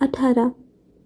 18,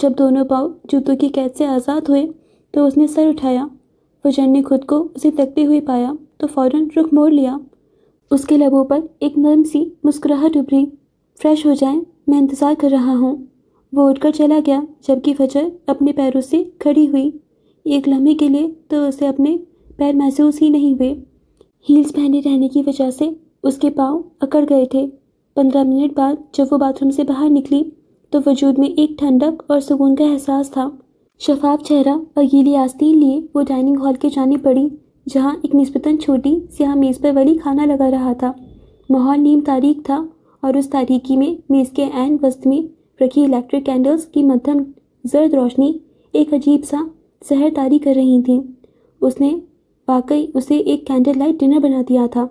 جب دونوں پاؤں جوتوں کی قید سے آزاد ہوئے تو اس نے سر اٹھایا۔ فجر نے خود کو اسے تکتے ہوئے پایا تو فوراً رخ موڑ لیا۔ اس کے لبوں پر ایک نرم سی مسکراہٹ ابھری۔ فریش ہو جائیں، میں انتظار کر رہا ہوں۔ وہ اٹھ کر چلا گیا جبکہ فجر اپنے پیروں سے کھڑی ہوئی۔ ایک لمحے کے لیے تو اسے اپنے پیر محسوس ہی نہیں ہوئے۔ ہیلز پہنے رہنے کی وجہ سے اس کے پاؤں اکڑ گئے تھے۔ 15 منٹ بعد جب وہ باتھ روم سے باہر نکلی تو وجود میں ایک ٹھنڈک اور سکون کا احساس تھا۔ شفاف چہرہ اور گیلی آستین لیے وہ ڈائننگ ہال کی جانب بڑھی جہاں ایک نسبتاً چھوٹی سیاہ میز پر ولی کھانا لگا رہا تھا۔ ماحول نیم تاریک تھا اور اس تاریکی میں میز کے عین وسط میں رکھی الیکٹرک کینڈلز کی مدھم زرد روشنی ایک عجیب سا سحر طاری کر رہی تھیں۔ اس نے واقعی اسے ایک کینڈل لائٹ ڈنر بنا دیا تھا۔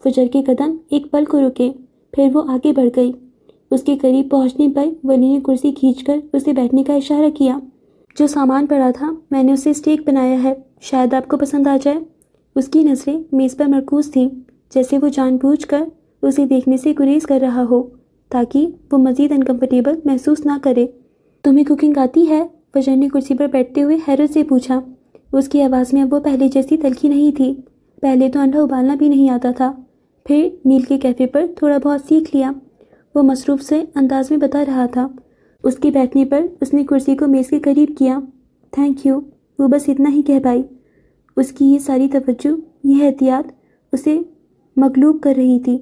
فجر کے قدم ایک پل کو رکے، پھر وہ آگے بڑھ گئی۔ اس کے قریب پہنچنے پر ولی نے کرسی کھینچ کر اسے بیٹھنے کا اشارہ کیا۔ جو سامان پڑا تھا میں نے اسے اسٹیک بنایا ہے، شاید آپ کو پسند آ جائے۔ اس کی نظریں میز پر مرکوز تھیں، جیسے وہ جان بوجھ کر اسے دیکھنے سے گریز کر رہا ہو تاکہ وہ مزید انکمفرٹیبل محسوس نہ کرے۔ تمہیں کوکنگ آتی ہے؟ فجر نے کرسی پر بیٹھتے ہوئے حیرت سے پوچھا۔ اس کی آواز میں اب وہ پہلے جیسی تلخی نہیں تھی۔ پہلے تو انڈا ابالنا بھی نہیں آتا تھا، پھر نیل کے کیفے پر تھوڑا بہت سیکھ لیا، وہ مصروف سے انداز میں بتا رہا تھا۔ اس کے بیٹھنے پر اس نے کرسی کو میز کے قریب کیا۔ تھینک یو، وہ بس اتنا ہی کہہ پائی۔ اس کی یہ ساری توجہ، یہ احتیاط اسے مغلوب کر رہی تھی۔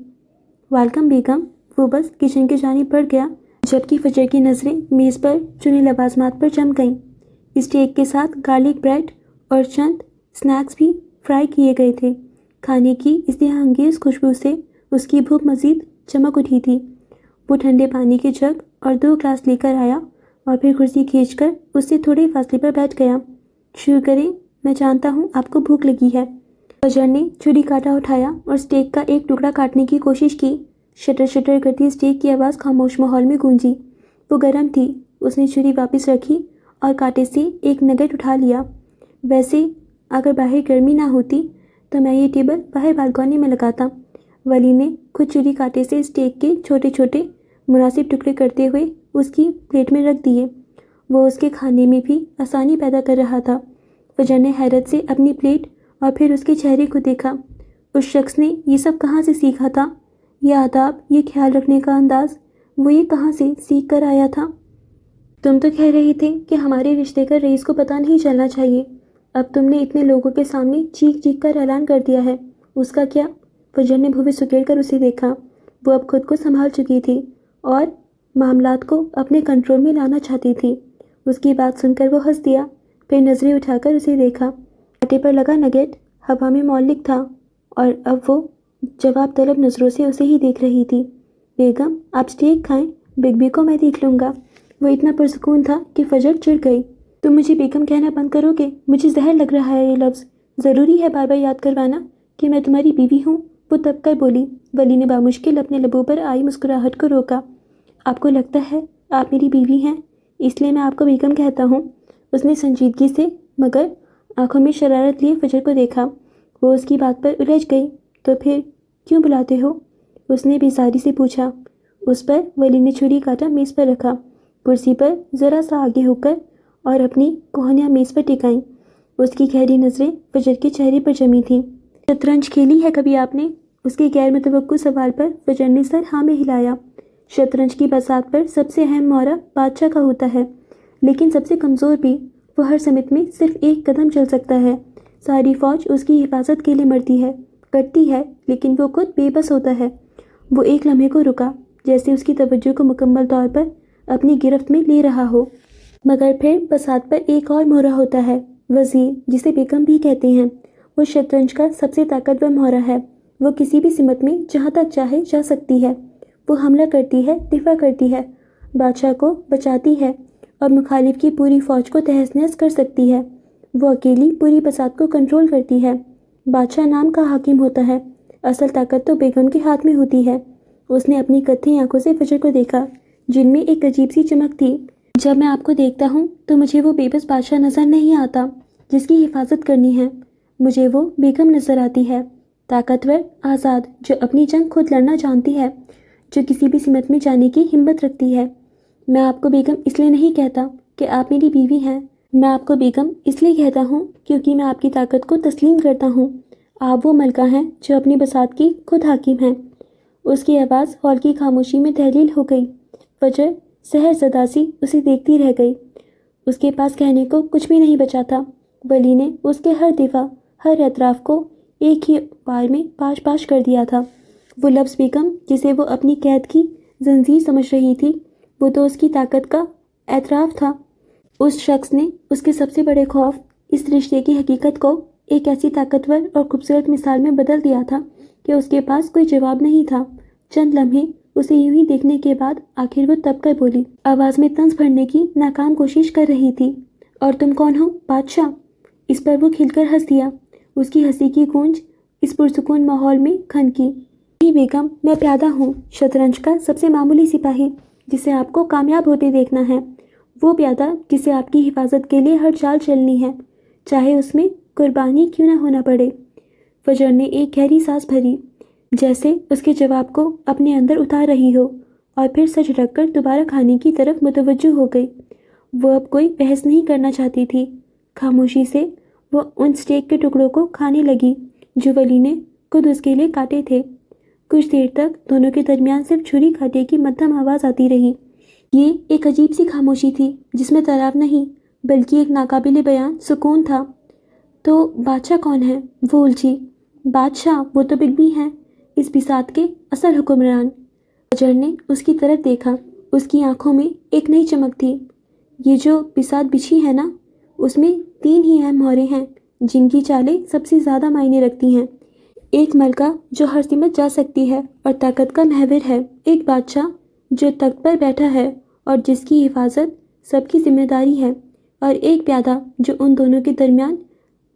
ویلکم بیگم، وہ بس کچن کی جانب بڑھ گیا جبکہ فجر کی نظریں میز پر چنے لوازمات پر جم گئیں۔ اسٹیک کے ساتھ گارلک بریڈ اور چند سنیکس بھی فرائی کیے گئے تھے۔ کھانے کی اشتہا انگیز خوشبو سے اس کی بھوک مزید چمک اٹھی تھی۔ وہ ٹھنڈے پانی کے جگ اور 2 گلاس لے کر آیا اور پھر کرسی کھینچ کر اس سے تھوڑے فاصلے پر بیٹھ گیا۔ شروع کریں، میں جانتا ہوں آپ کو بھوک لگی ہے۔ فجر نے چھری کانٹا اٹھایا اور اسٹیک کا ایک ٹکڑا کاٹنے کی کوشش کی۔ شٹر شٹر کرتی اسٹیک کی آواز خاموش ماحول میں گونجی۔ وہ گرم تھی۔ اس نے چھری واپس رکھی اور کانٹے سے ایک نگٹ اٹھا لیا۔ ویسے اگر باہر گرمی نہ ہوتی تو میں یہ ٹیبل باہر بالکونی میں لگاتا۔ ولی نے خود چھری کانٹے سے اسٹیک کے چھوٹے چھوٹے مناسب ٹکڑے کرتے ہوئے اس کی پلیٹ میں رکھ دیے۔ وہ اس کے کھانے میں بھی آسانی پیدا کر رہا تھا۔ فجر نے حیرت سے اپنی پلیٹ اور پھر اس کے چہرے کو دیکھا۔ اس شخص نے یہ سب کہاں سے سیکھا تھا؟ یہ آداب، یہ خیال رکھنے کا انداز، وہ یہ کہاں سے سیکھ کر آیا تھا؟ تم تو کہہ رہی تھے کہ ہمارے رشتے کا رئیس کو پتہ نہیں چلنا چاہیے، اب تم نے اتنے لوگوں کے سامنے چیخ چیخ کر اعلان کر دیا ہے، اس کا کیا؟ فجر نے بھویں سکیڑ کر اسے دیکھا۔ وہ اب خود کو سنبھال چکی تھی اور معاملات کو اپنے کنٹرول میں لانا چاہتی تھی۔ اس کی بات سن کر وہ ہنس دیا، پھر نظریں اٹھا کر اسے دیکھا۔ کانٹے پر لگا نگٹ ہوا میں معلق تھا اور اب وہ جواب طلب نظروں سے اسے ہی دیکھ رہی تھی۔ بیگم، آپ اسٹیک کھائیں، بگ بی کو میں دیکھ لوں گا۔ وہ اتنا پرسکون تھا کہ فجر چڑ گئی۔ تم مجھے بیگم کہنا بند کرو گے؟ مجھے زہر لگ رہا ہے یہ لفظ، ضروری ہے بار بار یاد کروانا کہ میں تمہاری بیوی ہوں؟ وہ تب کر بولی۔ ولی نے بامشکل اپنے لبوں پر آئی مسکراہٹ کو روکا۔ آپ کو لگتا ہے آپ میری بیوی ہیں، اس لیے میں آپ کو بیگم کہتا ہوں؟ اس نے سنجیدگی سے مگر آنکھوں میں شرارت لیے فجر کو دیکھا۔ وہ اس کی بات پر الجھ گئی۔ تو پھر کیوں بلاتے ہو؟ اس نے بیزاری سے پوچھا۔ اس پر ولی نے چھری کانٹا میز پر رکھا، کرسی پر ذرا سا آگے ہو کر اور اپنی کوہنیاں میز پر ٹکائیں۔ اس کی گہری نظریں فجر کے چہرے پر جمی تھیں۔ شطرنج کھیلی ہے کبھی آپ نے؟ اس کے غیر متوقع سوال پر فجر نے سر ہاں میں ہلایا۔ شطرنج کی بساط پر سب سے اہم مورا بادشاہ کا ہوتا ہے، لیکن سب سے کمزور بھی۔ وہ ہر سمت میں صرف ایک قدم چل سکتا ہے۔ ساری فوج اس کی حفاظت کے لیے مرتی ہے، کرتی ہے، لیکن وہ خود بے بس ہوتا ہے۔ وہ ایک لمحے کو رکا، جیسے اس کی توجہ کو مکمل طور پر اپنی گرفت میں لے رہا ہو، مگر پھر بساط پر ایک اور مورا ہوتا ہے، وزیر، جسے بیگم بھی کہتے ہیں۔ وہ شطرنج کا سب سے طاقتور مورا ہے۔ وہ کسی بھی سمت میں جہاں تک چاہے جا سکتی ہے۔ وہ حملہ کرتی ہے، دفاع کرتی ہے، بادشاہ کو بچاتی ہے اور مخالف کی پوری فوج کو تہس نہس کر سکتی ہے۔ وہ اکیلی پوری بساط کو کنٹرول کرتی ہے۔ بادشاہ نام کا حاکم ہوتا ہے، اصل طاقت تو بیگم کے ہاتھ میں ہوتی ہے۔ اس نے اپنی کتھی آنکھوں سے فجر کو دیکھا، جن میں ایک عجیب سی چمک تھی۔ جب میں آپ کو دیکھتا ہوں تو مجھے وہ بے بس بادشاہ نظر نہیں آتا جس کی حفاظت کرنی ہے، مجھے وہ بیگم نظر آتی ہے، طاقتور، آزاد، جو اپنی جنگ خود لڑنا جانتی ہے، جو کسی بھی سمت میں جانے کی ہمت رکھتی ہے۔ میں آپ کو بیگم اس لیے نہیں کہتا کہ آپ میری بیوی ہیں۔ میں آپ کو بیگم اس لیے کہتا ہوں کیونکہ میں آپ کی طاقت کو تسلیم کرتا ہوں۔ آپ وہ ملکہ ہیں جو اپنی بساط کی خود حاکم ہیں۔ اس کی آواز ہال کی خاموشی میں تحلیل ہو گئی۔ فجر سحر زدہ سی اسے دیکھتی رہ گئی۔ اس کے پاس کہنے کو کچھ بھی نہیں بچا تھا۔ ولی نے اس کے ہر دفاع، ہر اعتراف کو ایک ہی بار میں پاش پاش کر دیا تھا۔ وہ لفظ بیگم جسے وہ اپنی قید کی زنجیر سمجھ رہی تھی، وہ تو اس کی طاقت کا اعتراف تھا۔ اس شخص نے اس کے سب سے بڑے خوف، اس رشتے کی حقیقت کو ایک ایسی طاقتور اور خوبصورت مثال میں بدل دیا تھا کہ اس کے پاس کوئی جواب نہیں تھا۔ چند لمحے اسے یوں ہی دیکھنے کے بعد آخر وہ تب کر بولی، آواز میں طنز بھرنے کی ناکام کوشش کر رہی تھی، اور تم کون ہو بادشاہ؟ اس پر وہ کھل کر ہنس دیا۔ اس کی ہنسی کی گونج اس پرسکون ماحول میں کھنکی۔ بیگم، میں پیادہ ہوں، شطرنج کا سب سے معمولی سپاہی جسے آپ کو کامیاب ہوتے دیکھنا ہے، وہ پیادہ جسے آپ کی حفاظت کے لیے ہر چال چلنی ہے، چاہے اس میں قربانی کیوں نہ ہونا پڑے۔ فجر نے ایک گہری سانس بھری، جیسے اس کے جواب کو اپنے اندر اتار رہی ہو، اور پھر سج رکھ کر دوبارہ کھانے کی طرف متوجہ ہو گئی۔ وہ اب کوئی بحث نہیں کرنا چاہتی تھی۔ خاموشی سے وہ ان سٹیک کے ٹکڑوں کو کھانے لگی جو ولی نے خود اس کے لیے کاٹے تھے۔ کچھ دیر تک دونوں کے درمیان صرف چھری کاٹے کی مدھم آواز آتی رہی۔ یہ ایک عجیب سی خاموشی تھی جس میں طراو نہیں بلکہ ایک ناقابل بیان سکون تھا۔ تو بادشاہ کون ہے؟ وہ الجھی۔ بادشاہ وہ تو بگ بی ہیں، اس بساط کے اصل حکمران۔ فجر نے اس کی طرف دیکھا۔ اس کی آنکھوں میں ایک نئی چمک تھی۔ یہ جو بساط بچھی ہے نا، اس میں 3 ہی اہم مہریں ہیں جن کی چالیں سب سے زیادہ معنی رکھتی ہیں۔ ایک ملکہ جو ہر سمت جا سکتی ہے اور طاقت کا محور ہے، ایک بادشاہ جو تخت پر بیٹھا ہے اور جس کی حفاظت سب کی ذمہ داری ہے، اور ایک پیادہ جو ان دونوں کے درمیان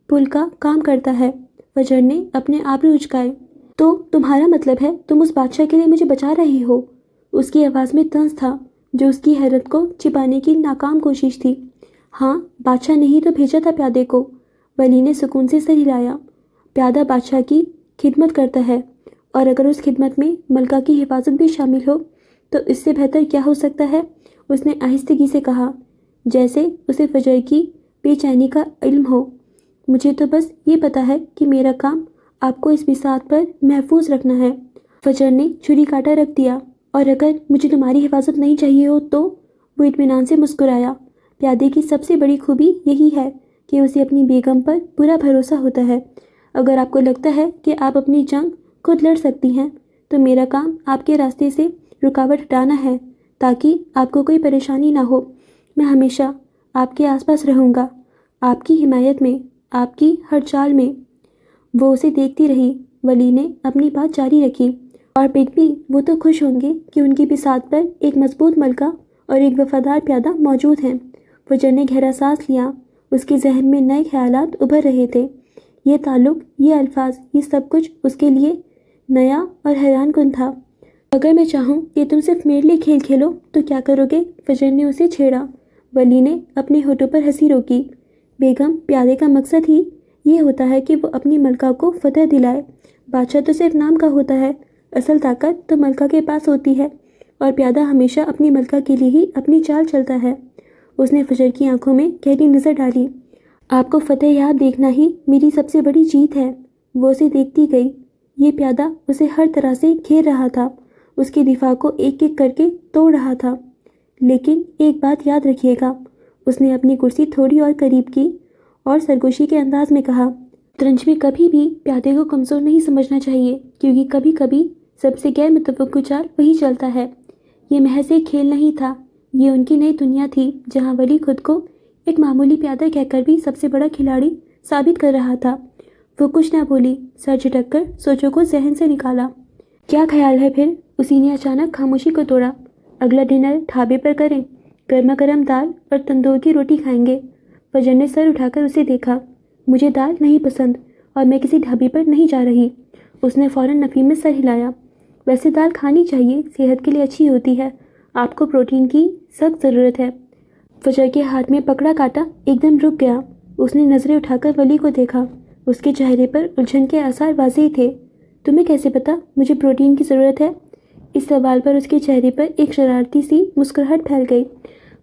پل کا کام کرتا ہے۔ فجر نے اپنے آبرو اچکائے۔ تو تمہارا مطلب ہے تم اس بادشاہ کے لیے مجھے بچا رہی ہو؟ اس کی آواز میں طنز تھا جو اس کی حیرت کو چھپانے کی ناکام کوشش تھی۔ ہاں، بادشاہ نے ہی تو بھیجا تھا پیادے کو۔ ولی نے سکون سے سر ہلایا۔ پیادہ بادشاہ کی خدمت کرتا ہے، اور اگر اس خدمت میں ملکہ کی حفاظت بھی شامل ہو تو اس سے بہتر کیا ہو سکتا ہے؟ اس نے آہستگی سے کہا، جیسے اسے فجر کی بے چینی کا علم ہو۔ مجھے تو بس یہ پتا ہے کہ میرا کام آپ کو اس بساط پر محفوظ رکھنا ہے۔ فجر نے چھری کاٹا رکھ دیا۔ اور اگر مجھے تمہاری حفاظت نہیں چاہیے ہو تو؟ وہ اطمینان سے مسکرایا۔ پیادے کی سب سے بڑی خوبی یہی ہے کہ اسے اپنی بیگم پر پورا بھروسہ ہوتا ہے۔ اگر آپ کو لگتا ہے کہ آپ اپنی جنگ خود لڑ سکتی ہیں تو میرا کام آپ کے راستے سے رکاوٹ ہٹانا ہے تاکہ آپ کو کوئی پریشانی نہ ہو۔ میں ہمیشہ آپ کے آس پاس رہوں گا، آپ کی حمایت میں، آپ کی ہر چال میں۔ وہ اسے دیکھتی رہی۔ ولی نے اپنی بات جاری رکھی، اور بگ بی وہ تو خوش ہوں گے کہ ان کی بساط پر ایک مضبوط ملکہ اور ایک وفادار پیادہ موجود ہیں۔ فجر نے گہرا سانس لیا۔ اس کے ذہن میں نئے خیالات ابھر رہے تھے۔ یہ تعلق، یہ الفاظ، یہ سب کچھ اس کے لیے نیا اور حیران کن تھا۔ اگر میں چاہوں کہ تم صرف میرے لیے کھیل کھیلو تو کیا کرو گے؟ فجر نے اسے چھیڑا۔ ولی نے اپنے ہونٹوں پر ہنسی روکی۔ بیگم، پیادے کا مقصد ہی یہ ہوتا ہے کہ وہ اپنی ملکہ کو فتح دلائے۔ بادشاہ تو صرف نام کا ہوتا ہے، اصل طاقت تو ملکہ کے پاس ہوتی ہے، اور پیادہ ہمیشہ اپنی ملکہ کے لیے ہی اپنی چال چلتا ہے۔ اس نے فجر کی آنکھوں میں گہری نظر ڈالی۔ آپ کو فتح یاب دیکھنا ہی میری سب سے بڑی جیت ہے۔ وہ اسے دیکھتی گئی۔ یہ پیادہ اسے ہر طرح سے گھیر رہا تھا، اس کے دفاع کو ایک ایک کر کے توڑ رہا تھا۔ لیکن ایک بات یاد رکھیے گا، اس نے اپنی کرسی تھوڑی اور قریب کی اور سرگوشی کے انداز میں کہا، شطرنج میں کبھی بھی پیادے کو کمزور نہیں سمجھنا چاہیے، کیونکہ کبھی کبھی سب سے غیر متوقع چال وہی چلتا ہے۔ یہ محض ایک کھیل نہیں تھا، یہ ان کی نئی دنیا تھی جہاں ولی خود کو ایک معمولی پیادہ کہہ کر بھی سب سے بڑا کھلاڑی ثابت کر رہا تھا۔ وہ کچھ نہ بولی، سر جھٹک کر سوچوں کو ذہن سے نکالا۔ کیا خیال ہے پھر؟ اسی نے اچانک خاموشی کو توڑا۔ اگلا ڈنر ڈھابے پر کریں، گرما گرم دال اور تندور کی روٹی کھائیں گے۔ فجر نے سر اٹھا کر اسے دیکھا۔ مجھے دال نہیں پسند اور میں کسی ڈھابے پر نہیں جا رہی۔ اس نے فوراً نفی میں سر ہلایا۔ ویسے دال کھانی چاہیے، صحت کے لیے اچھی ہوتی ہے، آپ کو پروٹین کی سخت ضرورت ہے۔ فجر کے ہاتھ میں پکڑا کاٹا ایک دم رک گیا۔ اس نے نظریں اٹھا کر ولی کو دیکھا۔ اس کے چہرے پر الجھن کے آثار واضح تھے۔ تمہیں کیسے پتا مجھے پروٹین کی ضرورت ہے؟ اس سوال پر اس کے چہرے پر ایک شرارتی سی مسکراہٹ پھیل گئی۔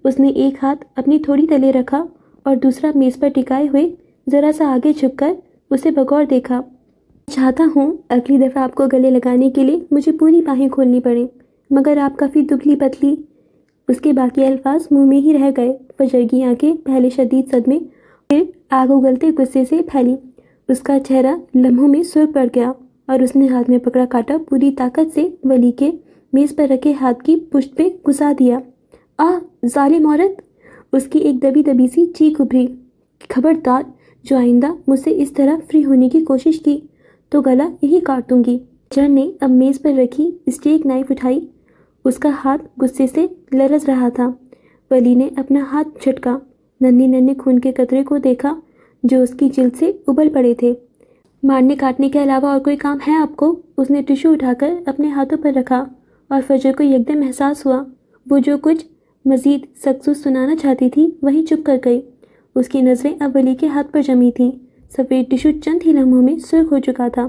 اس نے ایک ہاتھ اپنی تھوڑی تلے رکھا اور دوسرا میز پر ٹکائے ہوئے ذرا سا آگے جھک کر اسے بغور دیکھا۔ چاہتا ہوں اگلی دفعہ آپ کو گلے لگانے کے لیے مجھے پوری باہیں کھولنی پڑیں، مگر آپ کافی دبلی پتلی۔ اس کے باقی الفاظ منہ میں ہی رہ گئے۔ فجر کی آنکھیں پہلے شدید صدمے، پھر آگ اگلتے غصے سے پھیلی۔ اس کا چہرہ لمحوں میں سرخ پڑ گیا اور اس نے ہاتھ میں پکڑا کانٹا پوری طاقت سے ولی کے میز پر رکھے ہاتھ کی پشت پہ گھسا دیا۔ ظالم عورت! اس کی ایک دبی دبی سی چیخ ابھری۔ خبردار، جو آئندہ مجھ سے اس طرح فری ہونے کی کوشش کی تو گلا یہی کاٹ دوں گی۔ فجر نے اب میز پر رکھی اسٹیک نائف اٹھائی۔ اس کا ہاتھ غصے سے لرز رہا تھا۔ ولی نے اپنا ہاتھ جھٹکا، ننھے ننھے خون کے قطرے کو دیکھا جو اس کی جلد سے ابل پڑے تھے۔ مارنے کاٹنے کے علاوہ اور کوئی کام ہے آپ کو؟ اس نے ٹشو اٹھا کر اپنے ہاتھوں پر رکھا اور فجر کو یکدم احساس ہوا وہ جو کچھ مزید سخت سنانا چاہتی تھی وہی چپ کر گئی۔ اس کی نظریں اب ولی کے ہاتھ پر جمی تھیں۔ سفید ٹشو چند ہی لمحوں میں سرخ ہو چکا تھا۔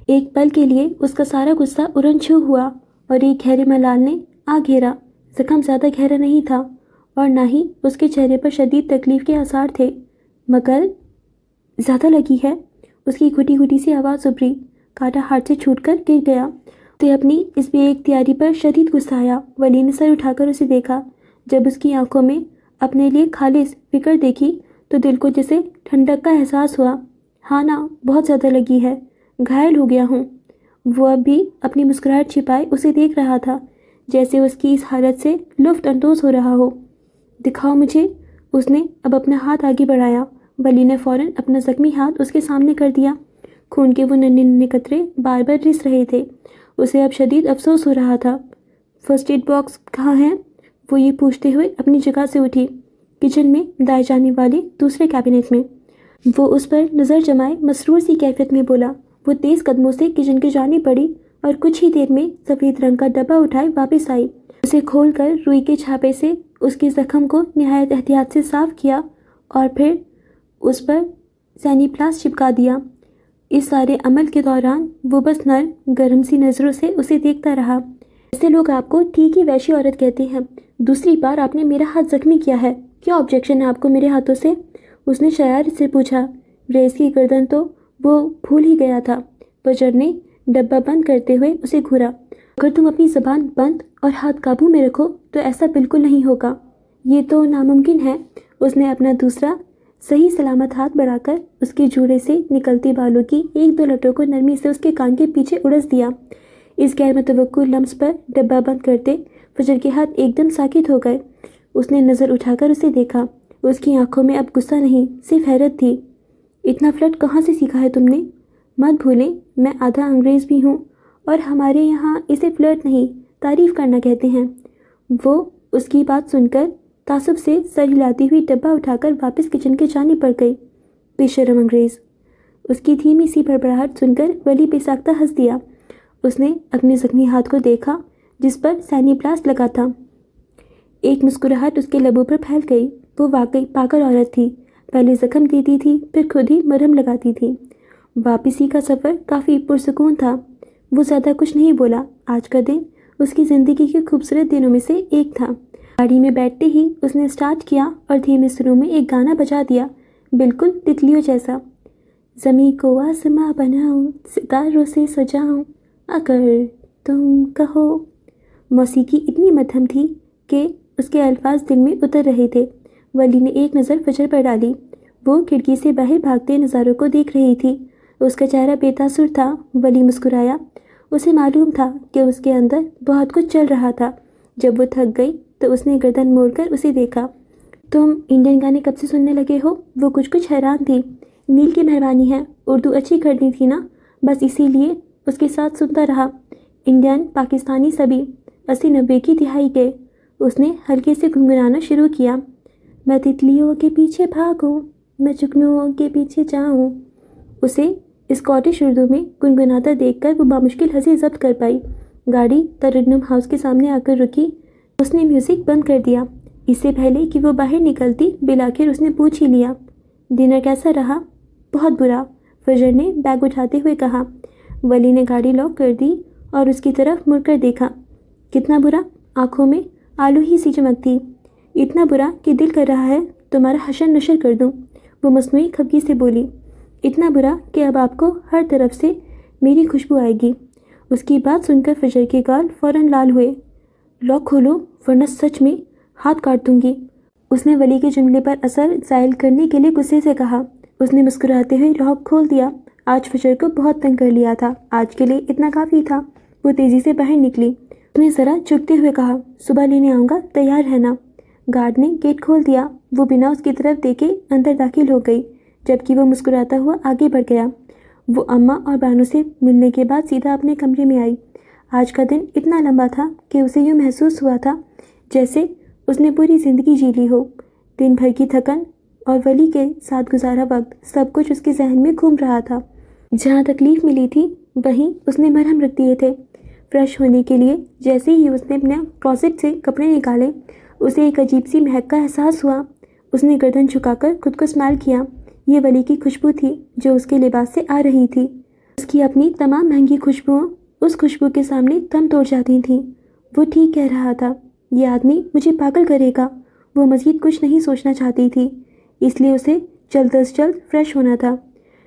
ایک پل کے لیے اس کا سارا غصہ اڑن چھو ہوا اور ایک گہرے ملال نے آ گھیرا۔ زخم زیادہ گہرا نہیں تھا اور نہ ہی اس کے چہرے پر شدید تکلیف کے آثار تھے، مگر زیادہ لگی ہے؟ اس کی گھٹی گھٹی سی آواز ابھری۔ کانٹا ہاتھ سے چھوٹ کر گر گیا۔ اسے اپنی اس بے اختیاری پر شدید غصہ آیا۔ ولی نے سر اٹھا کر اسے دیکھا۔ جب اس کی آنکھوں میں اپنے لیے خالص فکر دیکھی تو دل کو جیسے ٹھنڈک کا احساس ہوا۔ ہاں نا، بہت زیادہ لگی ہے، گھائل ہو گیا ہوں۔ وہ اب بھی اپنی مسکراہٹ چھپائے اسے دیکھ رہا تھا، جیسے اس کی اس حالت سے لطف اندوز ہو رہا ہو۔ دکھاؤ مجھے۔ اس نے اب اپنا ہاتھ آگے بڑھایا۔ ولی نے فوراً اپنا زخمی ہاتھ اس کے سامنے کر دیا۔ خون کے وہ ننھے ننھے قطرے بار بار رس رہے تھے۔ اسے اب شدید افسوس ہو رہا تھا۔ فرسٹ ایڈ باکس کہاں ہے؟ وہ یہ پوچھتے ہوئے اپنی جگہ سے اٹھی۔ کچن میں دائیں جانے والے دوسرے کیبنٹ میں۔ وہ اس پر نظر جمائے مسرور سی کیفیت میں بولا۔ وہ تیز قدموں سے کچن کی جانب بڑھی اور کچھ ہی دیر میں سفید رنگ کا ڈبہ اٹھائے واپس آئی۔ اسے کھول کر روئی کے چھاپے سے اس کے زخم کو نہایت احتیاط سے صاف کیا اور پھر اس پر سینی پلاس چپکا دیا۔ اس سارے عمل کے دوران وہ بس نرم گرم سی نظروں سے اسے دیکھتا رہا۔ ایسے لوگ آپ کو ٹھیک ہی وحشی عورت کہتے ہیں۔ دوسری بار آپ نے میرا ہاتھ زخمی کیا ہے، کیا آبجیکشن ہے آپ کو میرے ہاتھوں سے؟ اس نے شرارت سے پوچھا۔ ریس کی گردن تو وہ بھول ہی گیا تھا۔ فجر نے ڈبہ بند کرتے ہوئے اسے گھورا۔ اگر تم اپنی زبان بند اور ہاتھ قابو میں رکھو تو ایسا بالکل نہیں ہوگا، یہ تو ناممکن ہے۔ اس نے اپنا دوسرا صحیح سلامت ہاتھ بڑھا کر اس کے جوڑے سے نکلتے بالوں کی ایک دو لٹوں کو نرمی سے اس کے کان کے پیچھے اڑس دیا۔ اس غیر متوقع لمس پر ڈبہ بند کرتے فجر کے ہاتھ ایک دم ساکت ہو گئے۔ اس نے نظر اٹھا کر اسے دیکھا۔ اس کی آنکھوں میں اب غصہ نہیں، صرف حیرت تھی۔ اتنا فلرٹ کہاں سے سیکھا ہے تم نے؟ مت بھولیں میں آدھا انگریز بھی ہوں اور ہمارے یہاں اسے فلرٹ نہیں، تعریف کرنا کہتے ہیں۔ وہ اس کی بات سن کر تعصب سے سر ہلاتی ہوئی ڈبہ اٹھا کر واپس کچن کے جانب بڑھ گئی۔ بے شرم انگریز! اس کی دھیمی سی بڑبڑاہٹ سن کر ولی بے ساختہ ہنس دیا۔ اس نے اپنے زخمی ہاتھ کو دیکھا جس پر سینی پلاس لگا تھا۔ ایک مسکراہٹ اس کے لبوں پر پھیل گئی۔ وہ واقعی پاگل عورت تھی، پہلے زخم دیتی تھی پھر خود ہی مرہم لگاتی تھی۔ واپسی کا سفر کافی پرسکون تھا۔ وہ زیادہ کچھ نہیں بولا۔ آج کا دن اس کی زندگی کے خوبصورت دنوں میں سے ایک تھا۔ گاڑی میں بیٹھتے ہی اس نے اسٹارٹ کیا اور دھیمے سروں میں ایک گانا بجا دیا، بالکل تتلیوں جیسا۔ زمیں کو آسماں بناؤں، ستاروں سے سجاؤں، اگر تم کہو۔ موسیقی اتنی مدھم تھی کہ اس کے الفاظ دل میں اتر رہے تھے۔ ولی نے ایک نظر فجر پر ڈالی۔ وہ کھڑکی سے باہر بھاگتے نظاروں کو دیکھ رہی تھی۔ اس کا چہرہ بے تاثر تھا۔ ولی مسکرایا۔ اسے معلوم تھا کہ اس کے اندر بہت کچھ چل رہا تھا۔ جب وہ تھک گئی تو اس نے گردن موڑ کر اسے دیکھا۔ تم انڈین گانے کب سے سننے لگے ہو؟ وہ کچھ حیران تھی۔ نیل کی مہربانی ہے، اردو اچھی کرنی تھی نا، بس اسی لیے اس کے ساتھ سنتا رہا۔ انڈین، پاکستانی سبھی 80-90 کی دہائی کے۔ اس نے ہلکے سے گنگنانا شروع کیا۔ میں تتلیوں کے پیچھے بھاگوں، میں جگنوؤں کے پیچھے جاؤں۔ اسے اسکاٹش اردو میں گنگناتا دیکھ کر وہ بامشکل ہنسی ضبط کر پائی۔ گاڑی ترنم ہاؤس کے سامنے آ کر رکی۔ اس نے میوزک بند کر دیا۔ اس سے پہلے کہ وہ باہر نکلتی بالآخر اس نے پوچھ ہی لیا، ڈنر کیسا رہا؟ بہت برا، فجر نے بیگ اٹھاتے ہوئے کہا۔ ولی نے گاڑی لاک کر دی اور اس کی طرف مڑ کر دیکھا۔ کتنا برا؟ آنکھوں میں آلو ہی سی چمک تھی۔ اتنا برا کہ دل کر رہا ہے تمہارا حشر نشر کر دوں، وہ مصنوعی خفگی سے بولی۔ اتنا برا کہ اب آپ کو ہر طرف سے میری خوشبو آئے گی۔ اس کی بات سن کر فجر کے گال فوراً لال ہوئے۔ لاک کھولو ورنہ سچ میں ہاتھ کاٹ دوں گی، اس نے ولی کے جملے پر اثر زائل کرنے کے لیے غصے سے کہا۔ اس نے مسکراتے ہوئے لاک کھول دیا۔ آج فجر کو بہت تنگ کر لیا تھا، آج کے لیے اتنا کافی تھا۔ وہ تیزی سے باہر نکلی۔ اس نے ذرا جھکتے ہوئے کہا، صبح لینے آؤں گا، تیار رہنا۔ گارڈ نے گیٹ کھول دیا۔ وہ بنا اس کی طرف دیکھے اندر داخل ہو گئی، جبکہ وہ مسکراتا ہوا آگے بڑھ گیا۔ وہ اماں اور بانو سے ملنے کے بعد سیدھا اپنے کمرے میں آئی۔ آج کا دن اتنا لمبا تھا کہ اسے یوں محسوس ہوا تھا جیسے اس نے پوری زندگی جی لی ہو۔ دن بھر کی تھکن اور ولی کے ساتھ گزارا وقت، سب کچھ اس کے ذہن میں گھوم رہا تھا۔ جہاں تکلیف ملی تھی وہیں اس نے مرہم رکھ دیے تھے۔ فریش ہونے کے لیے جیسے ہی اس نے اپنے کلوزٹ سے کپڑے نکالے، اسے ایک عجیب سی مہک کا احساس ہوا۔ اس نے گردن جھکا کر خود کو اسمائل کیا۔ یہ ولی کی خوشبو تھی جو اس کے لباس سے آ رہی تھی۔ اس کی اپنی تمام مہنگی خوشبوؤں اس خوشبو کے سامنے دم توڑ جاتی تھیں۔ وہ ٹھیک کہہ رہا تھا، یہ آدمی مجھے پاگل کرے گا۔ وہ مزید کچھ نہیں سوچنا چاہتی تھی، اس لیے اسے جلد از جلد فریش ہونا تھا۔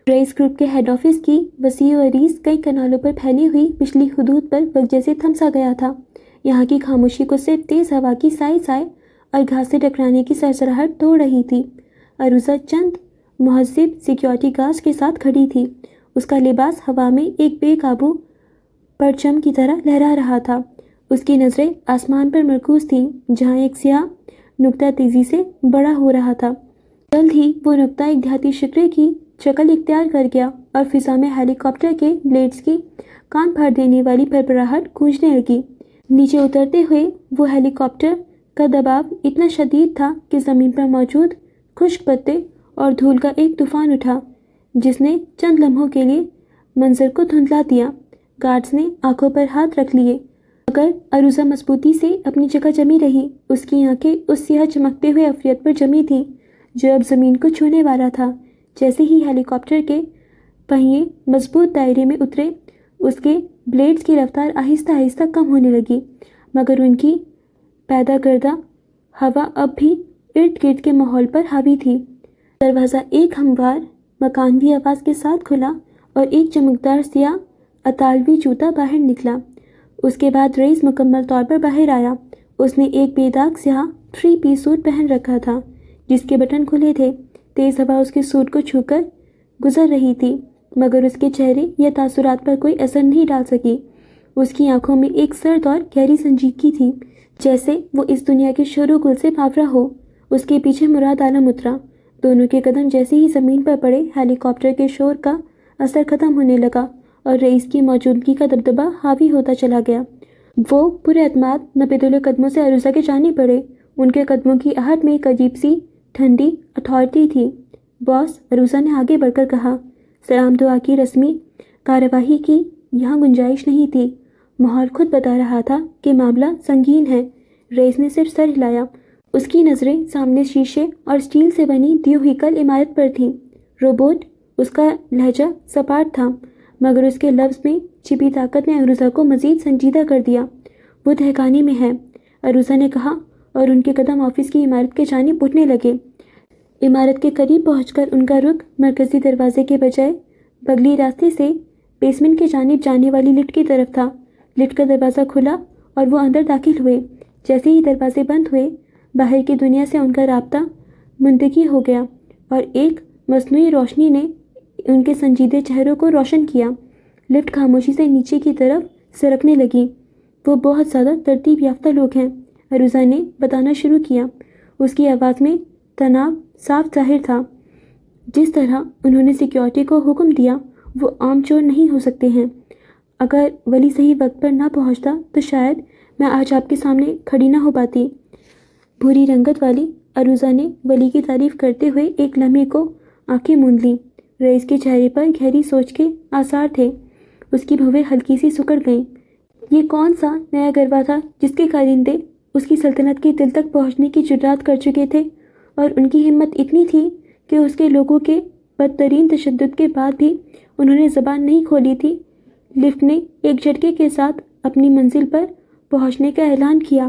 رئیس گروپ کے ہیڈ آفس کی وسیع و عریض کئی کنالوں پر پھیلی ہوئی پچھلی حدود پر وقت جیسے تھم سا گیا تھا۔ یہاں کی خاموشی کو صرف تیز ہوا کی سائے سائے اور گھاس سے ٹکرانے کی سرسراہٹ توڑ رہی تھی۔ عروسہ چند مہذب سیکیورٹی گارڈز کے ساتھ کھڑی تھی۔ اس کا لباس ہوا میں ایک بے قابو پرچم کی طرح لہرا رہا تھا۔ اس کی نظریں آسمان پر مرکوز تھیں جہاں ایک سیاہ نقطہ تیزی سے بڑا ہو رہا تھا۔ جلد ہی وہ نقطہ ایک دیہاتی شکرے کی شکل اختیار کر گیا اور فضا میں ہیلی کاپٹر کے بلیڈز کی کان پھاڑ دینے والی بھربھراہٹ گونجنے لگی۔ نیچے اترتے ہوئے وہ ہیلی کاپٹر کا دباؤ اتنا شدید تھا کہ زمین پر موجود خشک پتے اور دھول کا ایک طوفان اٹھا جس نے چند لمحوں کے لیے منظر کو دھندلا دیا۔ گارڈز نے آنکھوں پر ہاتھ رکھ لیے مگر عروسہ مضبوطی سے اپنی جگہ جمی رہی۔ اس کی آنکھیں اس سیاہ چمکتے ہوئے عفریت پر جمی تھیں جو اب زمین کو چھونے والا تھا۔ جیسے ہی ہیلی کاپٹر کے پہیے مضبوط دائرے میں اترے، اس کے بلیڈز کی رفتار آہستہ آہستہ کم ہونے لگی، مگر ان کی پیدا کردہ ہوا اب بھی ارد گرد کے ماحول پر حاوی تھی۔ دروازہ ایک ہموار مکانوی آواز کے ساتھ کھلا اور ایک چمکدار سیاہ اطالوی جوتا باہر نکلا۔ اس کے بعد رئیس مکمل طور پر باہر آیا۔ اس نے ایک بے داغ سیاہ 3 پیس سوٹ پہن رکھا تھا جس کے بٹن کھلے تھے۔ تیز ہوا اس کے سوٹ کو چھو کر گزر رہی تھی مگر اس کے چہرے یا تاثرات پر کوئی اثر نہیں ڈال سکی۔ اس کی آنکھوں میں ایک سرد اور گہری سنجیدگی تھی، جیسے وہ اس دنیا کے شور و گل سے بھاورا ہو۔ اس کے پیچھے مراد عالم اترا۔ دونوں کے قدم جیسے ہی زمین پر پڑے، ہیلی کاپٹر کے شور کا اثر ختم ہونے لگا اور رئیس کی موجودگی کا دبدبہ حاوی ہوتا چلا گیا۔ وہ پورے اعتماد نپے قدموں سے عروسہ کے جانب بڑھے۔ ان کے قدموں کی آہٹ میں ایک عجیب سی ٹھنڈی اتھارٹی تھی۔ باس، عروسہ نے آگے بڑھ کر کہا، سلام دعا کی رسمی کارروائی کی یہاں گنجائش نہیں تھی۔ ماحول خود بتا رہا تھا کہ معاملہ سنگین ہے۔ رئیس نے صرف سر ہلایا۔ اس کی نظریں سامنے شیشے اور اسٹیل سے بنی دیوہیکل عمارت پر تھیں۔ روبوٹ، اس کا لہجہ سپاٹ تھا مگر اس کے لفظ میں چھپی طاقت نے عروسہ کو مزید سنجیدہ کر دیا۔ وہ تہخانے میں ہے، عروسہ نے کہا اور ان کے قدم آفس کی عمارت کے جانب اٹھنے لگے۔ عمارت کے قریب پہنچ کر ان کا رخ مرکزی دروازے کے بجائے بغلی راستے سے بیسمنٹ کی جانب جانے والی لفٹ کی طرف تھا۔ لفٹ کا دروازہ کھلا اور وہ اندر داخل ہوئے۔ جیسے ہی دروازے بند ہوئے، باہر کی دنیا سے ان کا رابطہ منطقی ہو گیا اور ایک مصنوعی روشنی نے ان کے سنجیدہ چہروں کو روشن کیا۔ لفٹ خاموشی سے نیچے کی طرف سرکنے لگی۔ وہ بہت زیادہ ترتیب یافتہ لوگ ہیں، عروسہ نے بتانا شروع کیا۔ اس کی آواز میں تناؤ صاف ظاہر تھا۔ جس طرح انہوں نے سیکیورٹی کو حکم دیا وہ عام چور نہیں ہو سکتے ہیں۔ اگر ولی صحیح وقت پر نہ پہنچتا تو شاید میں آج آپ کے سامنے کھڑی نہ ہو پاتی۔ بھوری رنگت والی عروسہ نے ولی کی تعریف کرتے ہوئے ایک لمحے کو آنکھیں موند لیں۔ رئیس کے چہرے پر گہری سوچ کے آثار تھے۔ اس کی بھویں ہلکی سی سکڑ گئیں۔ یہ کون سا نیا گروا تھا جس کے کارندے اس کی سلطنت کے دل تک پہنچنے کی جرات کر چکے تھے، اور ان کی ہمت اتنی تھی کہ اس کے لوگوں کے بدترین تشدد کے بعد بھی انہوں نے زبان نہیں کھولی تھی۔ لفٹ نے ایک جھٹکے کے ساتھ اپنی منزل پر پہنچنے کا اعلان کیا۔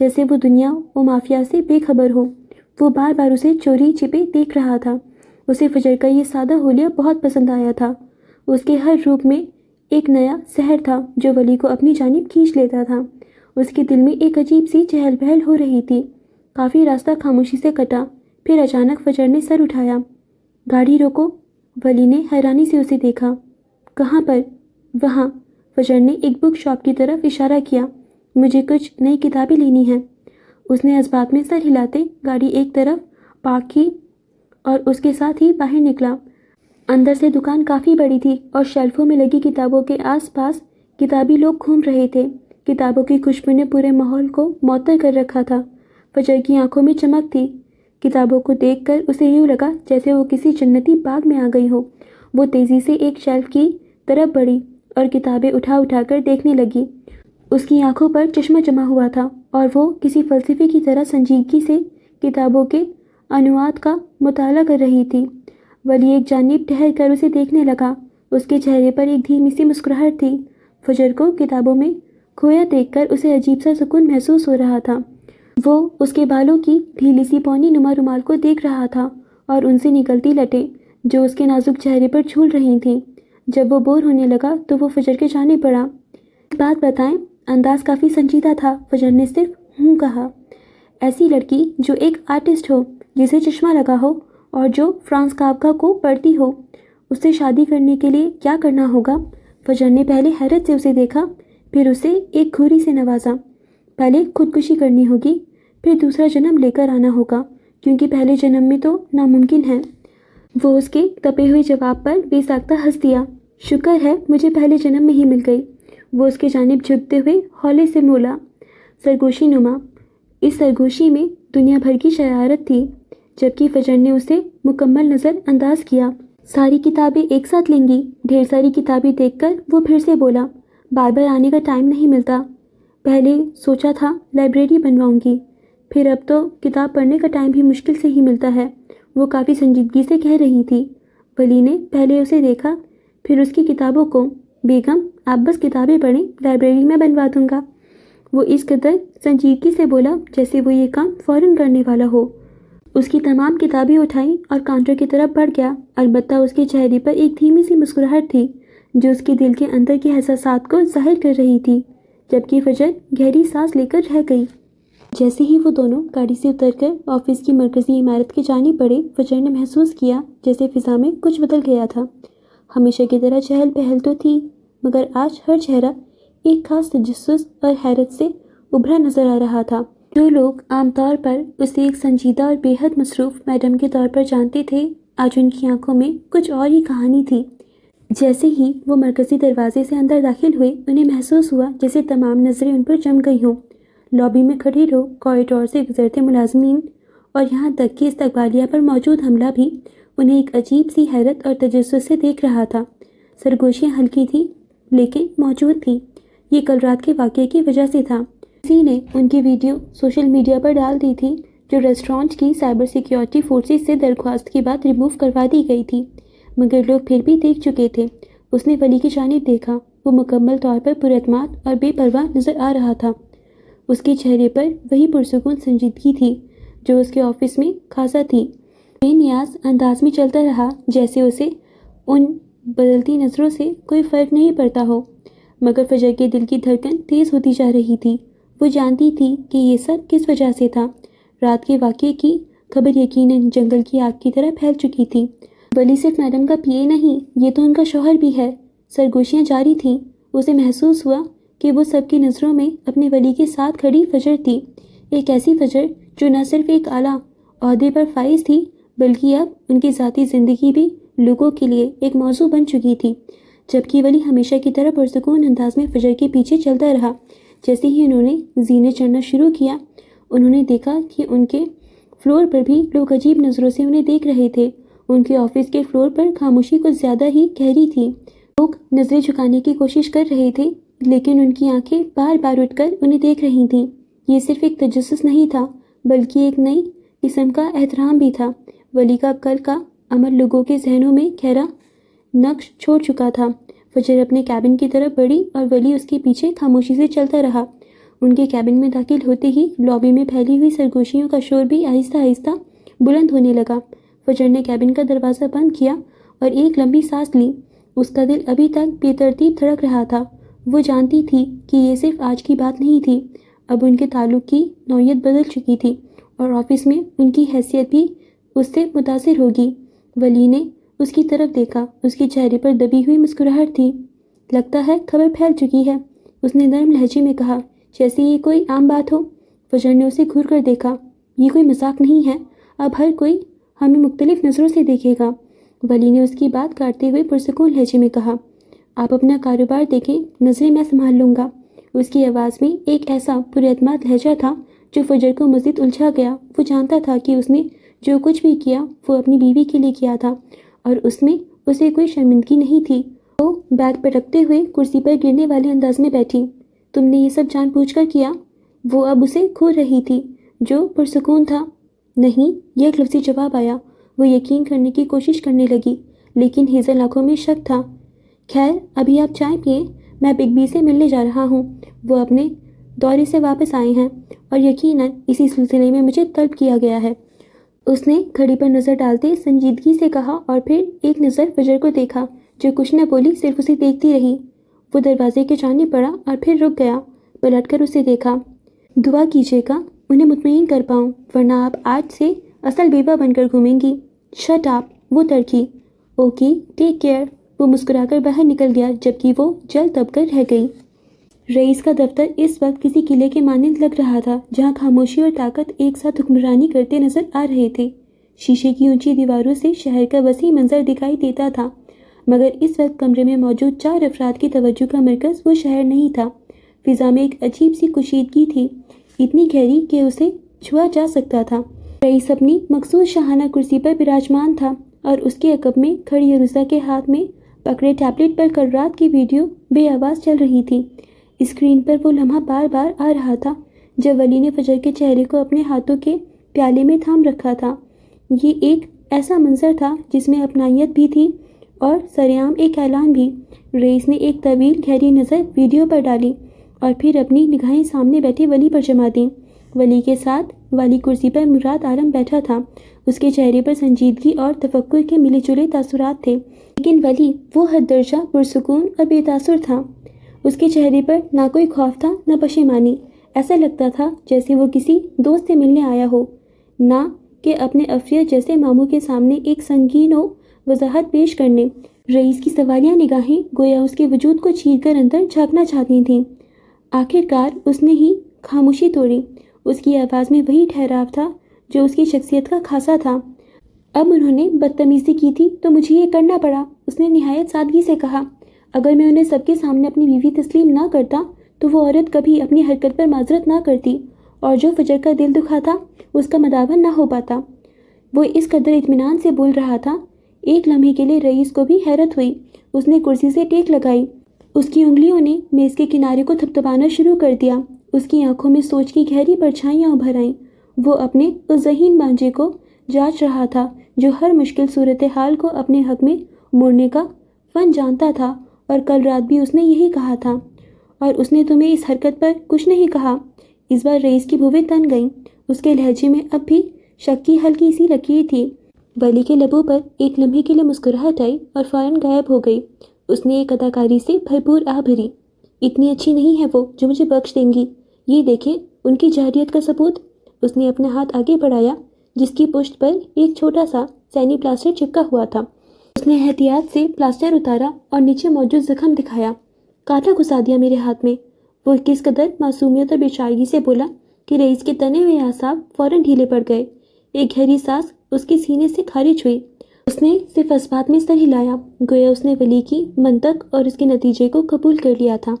جیسے وہ دنیا و مافیا سے بے خبر ہو۔ وہ بار بار اسے چوری چھپے دیکھ رہا تھا۔ اسے فجر کا یہ سادہ حلیہ بہت پسند آیا تھا۔ اس کے ہر روپ میں ایک نیا سحر تھا جو ولی کو اپنی جانب کھینچ لیتا تھا۔ اس کے دل میں ایک عجیب سی چہل پہل ہو رہی تھی۔ کافی راستہ خاموشی سے کٹا، پھر اچانک فجر نے سر اٹھایا۔ گاڑی روکو، ولی نے حیرانی سے اسے دیکھا۔ کہاں پر؟ وہاں، فجر نے ایک بک شاپ کی طرف اشارہ کیا۔ مجھے کچھ نئی کتابیں لینی ہیں۔ اس نے اس بات میں سر ہلاتے گاڑی ایک طرف پارک کی اور اس کے ساتھ ہی باہر نکلا۔ اندر سے دکان کافی بڑی تھی اور شیلفوں میں لگی کتابوں کے آس پاس کتابی لوگ گھوم رہے تھے۔ کتابوں کی خوشبو نے پورے ماحول کو معطر کر رکھا تھا۔ فجر کی آنکھوں میں چمک تھی۔ کتابوں کو دیکھ کر اسے یوں لگا جیسے وہ کسی جنتی باغ میں آ گئی ہو۔ وہ تیزی سے ایک شیلف کی طرف بڑھی اور کتابیں اٹھا کر دیکھنے لگی۔ اس کی آنکھوں پر چشمہ جمع ہوا تھا اور وہ کسی فلسفے کی طرح سنجیدگی سے کتابوں کے عنوانات کا مطالعہ کر رہی تھی۔ ولی ایک جانب ٹہل کر اسے دیکھنے لگا۔ اس کے چہرے پر ایک دھیمی سی مسکراہٹ تھی۔ فجر کو کتابوں میں کھویا دیکھ کر اسے عجیب سا سکون محسوس ہو رہا تھا۔ وہ اس کے بالوں کی ڈھیلی سی پونی نما رومال کو دیکھ رہا تھا اور ان سے نکلتی لٹیں جو اس کے نازک چہرے پر جھول رہی تھیں۔ جب وہ بور ہونے لگا تو وہ فجر کے جانب بڑھا۔ ایک بات بتائیں؟ انداز کافی سنجیدہ تھا۔ فجر نے صرف ہوں کہا۔ ایسی لڑکی جو ایک آرٹسٹ ہو، جسے چشمہ لگا ہو اور جو فرانز کافکا کو پڑھتی ہو، اس سے شادی کرنے کے لیے کیا کرنا ہوگا؟ فجر نے پہلے حیرت سے اسے دیکھا، پھر اسے ایک گھوری سے نوازا۔ پہلے خودکشی کرنی ہوگی، پھر دوسرا جنم لے کر آنا ہوگا، کیونکہ پہلے جنم میں تو ناممکن ہے۔ وہ اس کے تپے ہوئے جواب پر بے ساختہ ہنس دیا۔ شکر ہے مجھے پہلے جنم میں ہی مل گئی۔ وہ اس کے جانب جھکتے ہوئے ہولے سے بولا، سرگوشی نما۔ اس سرگوشی میں دنیا بھر کی شرارت تھی، جبکہ فجر نے اسے مکمل نظر انداز کیا۔ ساری کتابیں ایک ساتھ لیں گی؟ ڈھیر ساری کتابیں دیکھ کر وہ پھر سے بولا، بار بار آنے کا ٹائم نہیں ملتا۔ پہلے سوچا تھا لائبریری بنواؤں گی، پھر اب تو کتاب پڑھنے کا ٹائم بھی مشکل سے ہی ملتا ہے۔ وہ کافی سنجیدگی سے کہہ رہی تھی۔ ولی نے پہلے اسے دیکھا، پھر اس کی کتابوں کو۔ بیگم، آپ بس کتابیں پڑھیں، لائبریری میں بنوا دوں گا۔ وہ اس قدر سنجیدگی سے بولا جیسے وہ یہ کام فوراً کرنے والا ہو۔ اس کی تمام کتابیں اٹھائیں اور کاؤنٹر کی طرف بڑھ گیا۔ البتہ اس کے چہرے پر ایک دھیمی سی مسکراہٹ تھی جو اس کے دل کے اندر کے احساسات کو ظاہر کر رہی تھی، جبکہ فجر گہری سانس لے کر رہ گئی۔ جیسے ہی وہ دونوں گاڑی سے اتر کر آفس کی مرکزی عمارت کی جانب بڑھے، فجر نے محسوس کیا جیسے فضا میں کچھ بدل گیا تھا۔ ہمیشہ کی طرح چہل پہل تو تھی، مگر آج ہر چہرہ ایک خاص تجسس اور حیرت سے ابھرا نظر آ رہا تھا۔ جو لوگ عام طور پر اسے ایک سنجیدہ اور بے حد مصروف میڈم کے طور پر جانتے تھے، آج ان کی آنکھوں میں کچھ اور ہی کہانی تھی۔ جیسے ہی وہ مرکزی دروازے سے اندر داخل ہوئے، انہیں محسوس ہوا جیسے تمام نظریں ان پر جم گئی ہوں۔ لابی میں کھڑے لوگ، کوریڈور سے گزرتے ملازمین اور یہاں تک کہ استقبالیہ پر موجود عملہ بھی انہیں ایک عجیب سی حیرت اور تجسس سے دیکھ رہا تھا۔ سرگوشیاں ہلکی تھیں لیکن موجود تھیں۔ یہ کل رات کے واقعے کی وجہ سے تھا۔ کسی نے ان کی ویڈیو سوشل میڈیا پر ڈال دی تھی جو ریسٹورانٹ کی سائبر سیکیورٹی فورسز سے درخواست کے بعد ریموو کروا دی گئی تھی، مگر لوگ پھر بھی دیکھ چکے تھے۔ اس نے ولی کی جانب دیکھا۔ وہ مکمل طور پر پراعتماد اور بے پرواہ نظر آ رہا تھا۔ اس کے چہرے پر وہی پرسکون سنجیدگی تھی جو اس کے آفس میں خاصا تھی۔ بے نیاز انداز میں چلتا رہا جیسے اسے ان بدلتی نظروں سے کوئی فرق نہیں پڑتا ہو، مگر فجر کے دل کی دھڑکن تیز ہوتی جا رہی تھی۔ وہ جانتی تھی کہ یہ سب کس وجہ سے تھا۔ رات کے واقعے کی خبر یقیناً جنگل کی آگ کی طرح پھیل چکی تھی۔ ولی صرف میڈم کا پی اے نہیں، یہ تو ان کا شوہر بھی ہے۔ سرگوشیاں جاری تھیں۔ اسے محسوس ہوا کہ وہ سب کی نظروں میں اپنے ولی کے ساتھ کھڑی فجر تھی، ایک ایسی فجر جو نہ صرف ایک اعلیٰ عہدے پر فائز تھی بلکہ اب ان کی ذاتی زندگی بھی لوگوں کے لیے ایک موضوع بن چکی تھی۔ جبکہ ولی ہمیشہ کی طرح پرسکون انداز میں فجر کے پیچھے چلتا رہا۔ جیسے ہی انہوں نے زینے چڑھنا شروع کیا، انہوں نے دیکھا کہ ان کے فلور پر بھی لوگ عجیب نظروں سے انہیں دیکھ رہے تھے۔ ان کے آفس کے فلور پر خاموشی کچھ زیادہ ہی گہری تھی۔ لوگ نظریں جھکانے کی کوشش کر رہے تھے لیکن ان کی آنکھیں بار بار اٹھ کر انہیں دیکھ رہی تھیں۔ یہ صرف ایک تجسس نہیں تھا بلکہ ایک نئی قسم کا احترام بھی تھا۔ ولی کا کل کا عمل لوگوں کے ذہنوں میں گہرا نقش چھوڑ چکا تھا۔ فجر اپنے کیبن کی طرف بڑھی اور ولی اس کے پیچھے خاموشی سے چلتا رہا۔ ان کے کیبن میں داخل ہوتے ہی لابی میں پھیلی ہوئی سرگوشیوں کا شور بھی آہستہ آہستہ بلند ہونے لگا۔ فجر نے کیبن کا دروازہ بند کیا اور ایک لمبی سانس لی۔ اس کا دل ابھی تک بے ترتیب دھڑک رہا تھا۔ وہ جانتی تھی کہ یہ صرف آج کی بات نہیں تھی، اب ان کے تعلق کی نوعیت بدل چکی تھی اور آفس میں ان کی حیثیت بھی اس سے متاثر ہوگی۔ ولی نے اس کی طرف دیکھا، اس کے چہرے پر دبی ہوئی مسکراہٹ تھی۔ لگتا ہے خبر پھیل چکی ہے، اس نے نرم لہجے میں کہا، جیسے یہ کوئی عام بات ہو۔ فجر نے اسے گھور کر دیکھا۔ یہ کوئی مذاق نہیں ہے، اب ہر کوئی ہمیں مختلف نظروں سے دیکھے گا۔ ولی نے اس کی بات کاٹتے ہوئے پرسکون لہجے میں کہا، آپ اپنا کاروبار دیکھیں، نظریں میں سنبھال لوں گا۔ اس کی آواز میں ایک ایسا پر اعتماد لہجہ تھا جو فجر کو مزید الجھا گیا۔ وہ جانتا تھا کہ اس نے جو کچھ بھی کیا وہ اپنی بیوی کے لیے کیا تھا اور اس میں اسے کوئی شرمندگی نہیں تھی۔ وہ بیگ پٹکتے ہوئے کرسی پر گرنے والے انداز میں بیٹھی۔ تم نے یہ سب جان بوجھ کر کیا؟ وہ اب اسے گھور رہی تھی جو پرسکون تھا۔ نہیں، یہ ایک لفظی جواب آیا۔ وہ یقین کرنے کی کوشش کرنے لگی لیکن ہیزل آنکھوں میں شک تھا۔ خیر، ابھی آپ چائے پئیں، میں بگ بی سے ملنے جا رہا ہوں۔ وہ اپنے دورے سے واپس آئے ہیں اور یقیناً اسی سلسلے میں مجھے طلب کیا گیا ہے۔ اس نے گھڑی پر نظر ڈالتے سنجیدگی سے کہا اور پھر ایک نظر فجر کو دیکھا جو کچھ نہ بولی، صرف اسے دیکھتی رہی۔ وہ دروازے کے جانب بڑھا اور پھر رک گیا، پلٹ کر اسے دیکھا۔ دعا کیجیے گا انہیں مطمئن کر پاؤں، ورنہ آپ آج سے اصل بیوہ بن کر گھومیں گی۔ شٹ آپ، وہ تڑکی۔ Okay, take care. وہ مسکرا کر باہر نکل گیا جبکہ وہ جل تب کر رہ گئی۔ رئیس کا دفتر اس وقت کسی قلعے کے مانند لگ رہا تھا جہاں خاموشی اور طاقت ایک ساتھ حکمرانی کرتے نظر آ رہے تھے۔ شیشے کی اونچی دیواروں سے شہر کا وسیع منظر دکھائی دیتا تھا، مگر اس وقت کمرے میں موجود 4 افراد کی توجہ کا مرکز وہ شہر نہیں تھا۔ فضا میں ایک عجیب سی کشیدگی تھی، اتنی گہری کہ اسے چھوا جا سکتا تھا۔ رئیس اپنی مخصوص شاہانہ کرسی پر براجمان تھا اور اس کے عقب میں کھڑی عروسہ کے ہاتھ میں پکڑے ٹیبلٹ پر کل رات کی ویڈیو بے آواز چل رہی تھی۔ اسکرین پر وہ لمحہ بار بار آ رہا تھا جب ولی نے فجر کے چہرے کو اپنے ہاتھوں کے پیالے میں تھام رکھا تھا۔ یہ ایک ایسا منظر تھا جس میں اپنائیت بھی تھی اور سرعام ایک اعلان بھی۔ رئیس نے ایک طویل گہری نظر ویڈیو پر ڈالی اور پھر اپنی نگاہیں سامنے بیٹھے ولی پر جما دیں۔ ولی کے ساتھ والی کرسی پر مراد عالم بیٹھا تھا۔ اس کے چہرے پر سنجیدگی اور تفکر کے ملے جلے تاثرات تھے، لیکن ولی وہ حد درجہ پرسکون اور بے تاثر تھا۔ اس کے چہرے پر نہ کوئی خوف تھا نہ پشیمانی۔ ایسا لگتا تھا جیسے وہ کسی دوست سے ملنے آیا ہو، نہ کہ اپنے افریت جیسے ماموں کے سامنے ایک سنگین و وضاحت پیش کرنے۔ رئیس کی سوالیہ نگاہیں گویا اس کے وجود کو چیر کر اندر جھانکنا چاہتی تھیں۔ آخر کار اس نے ہی خاموشی توڑی۔ اس کی آواز میں وہی ٹھہراو تھا جو اس کی شخصیت کا خاصا تھا۔ اب انہوں نے بدتمیزی کی تھی تو مجھے یہ کرنا پڑا، اس نے نہایت سادگی سے کہا۔ اگر میں انہیں سب کے سامنے اپنی بیوی تسلیم نہ کرتا تو وہ عورت کبھی اپنی حرکت پر معذرت نہ کرتی اور جو فجر کا دل دکھاتا اس کا مداوع نہ ہو پاتا۔ وہ اس قدر اطمینان سے بول رہا تھا، ایک لمحے کے لیے رئیس کو بھی حیرت ہوئی۔ اس نے کرسی سے ٹیک لگائی، اس کی انگلیوں نے میز کے کنارے کو تھپتھپانا شروع کر دیا۔ اس کی آنکھوں میں سوچ کی گہری پرچھائیاں ابھر آئیں۔ وہ اپنے اس ذہین بانجے کو جانچ رہا تھا جو ہر مشکل صورتحال کو اپنے حق میں موڑنے کا فن جانتا تھا، اور کل رات بھی اس نے یہی کہا تھا۔ اور اس نے تمہیں اس حرکت پر کچھ نہیں کہا؟ اس بار رئیس کی بھویں تن گئیں۔ اس کے لہجے میں اب بھی شک کی ہلکی سی لکیر تھی۔ ولی کے لبوں پر ایک لمحے کے لیے مسکراہٹ آئی اور فوراً غائب ہو گئی۔ اس نے ایک اداکاری سے بھرپور آہ بھری، اتنی اچھی نہیں ہے وہ جو مجھے بخش دیں گی، یہ دیکھیں ان کی جارحیت کا ثبوت۔ اس نے اپنا ہاتھ آگے بڑھایا جس کی پشت پر ایک چھوٹا سا سینی پلاسٹر چپکا ہوا تھا۔ اس نے احتیاط سے پلاسٹر اتارا اور نیچے موجود زخم دکھایا۔ کانٹا گھسا دیا میرے ہاتھ میں، وہ کس قدر معصومیت اور بے سے بولا کہ رئیس کے تنے ہوئے اعصاب فوراً ڈھیلے پڑ گئے۔ ایک گہری سانس اس کے سینے سے خارج ہوئی۔ اس نے صرف اسبات میں سر ہلایا، گویا اس نے ولی کی منطق اور اس کے نتیجے کو قبول کر لیا تھا۔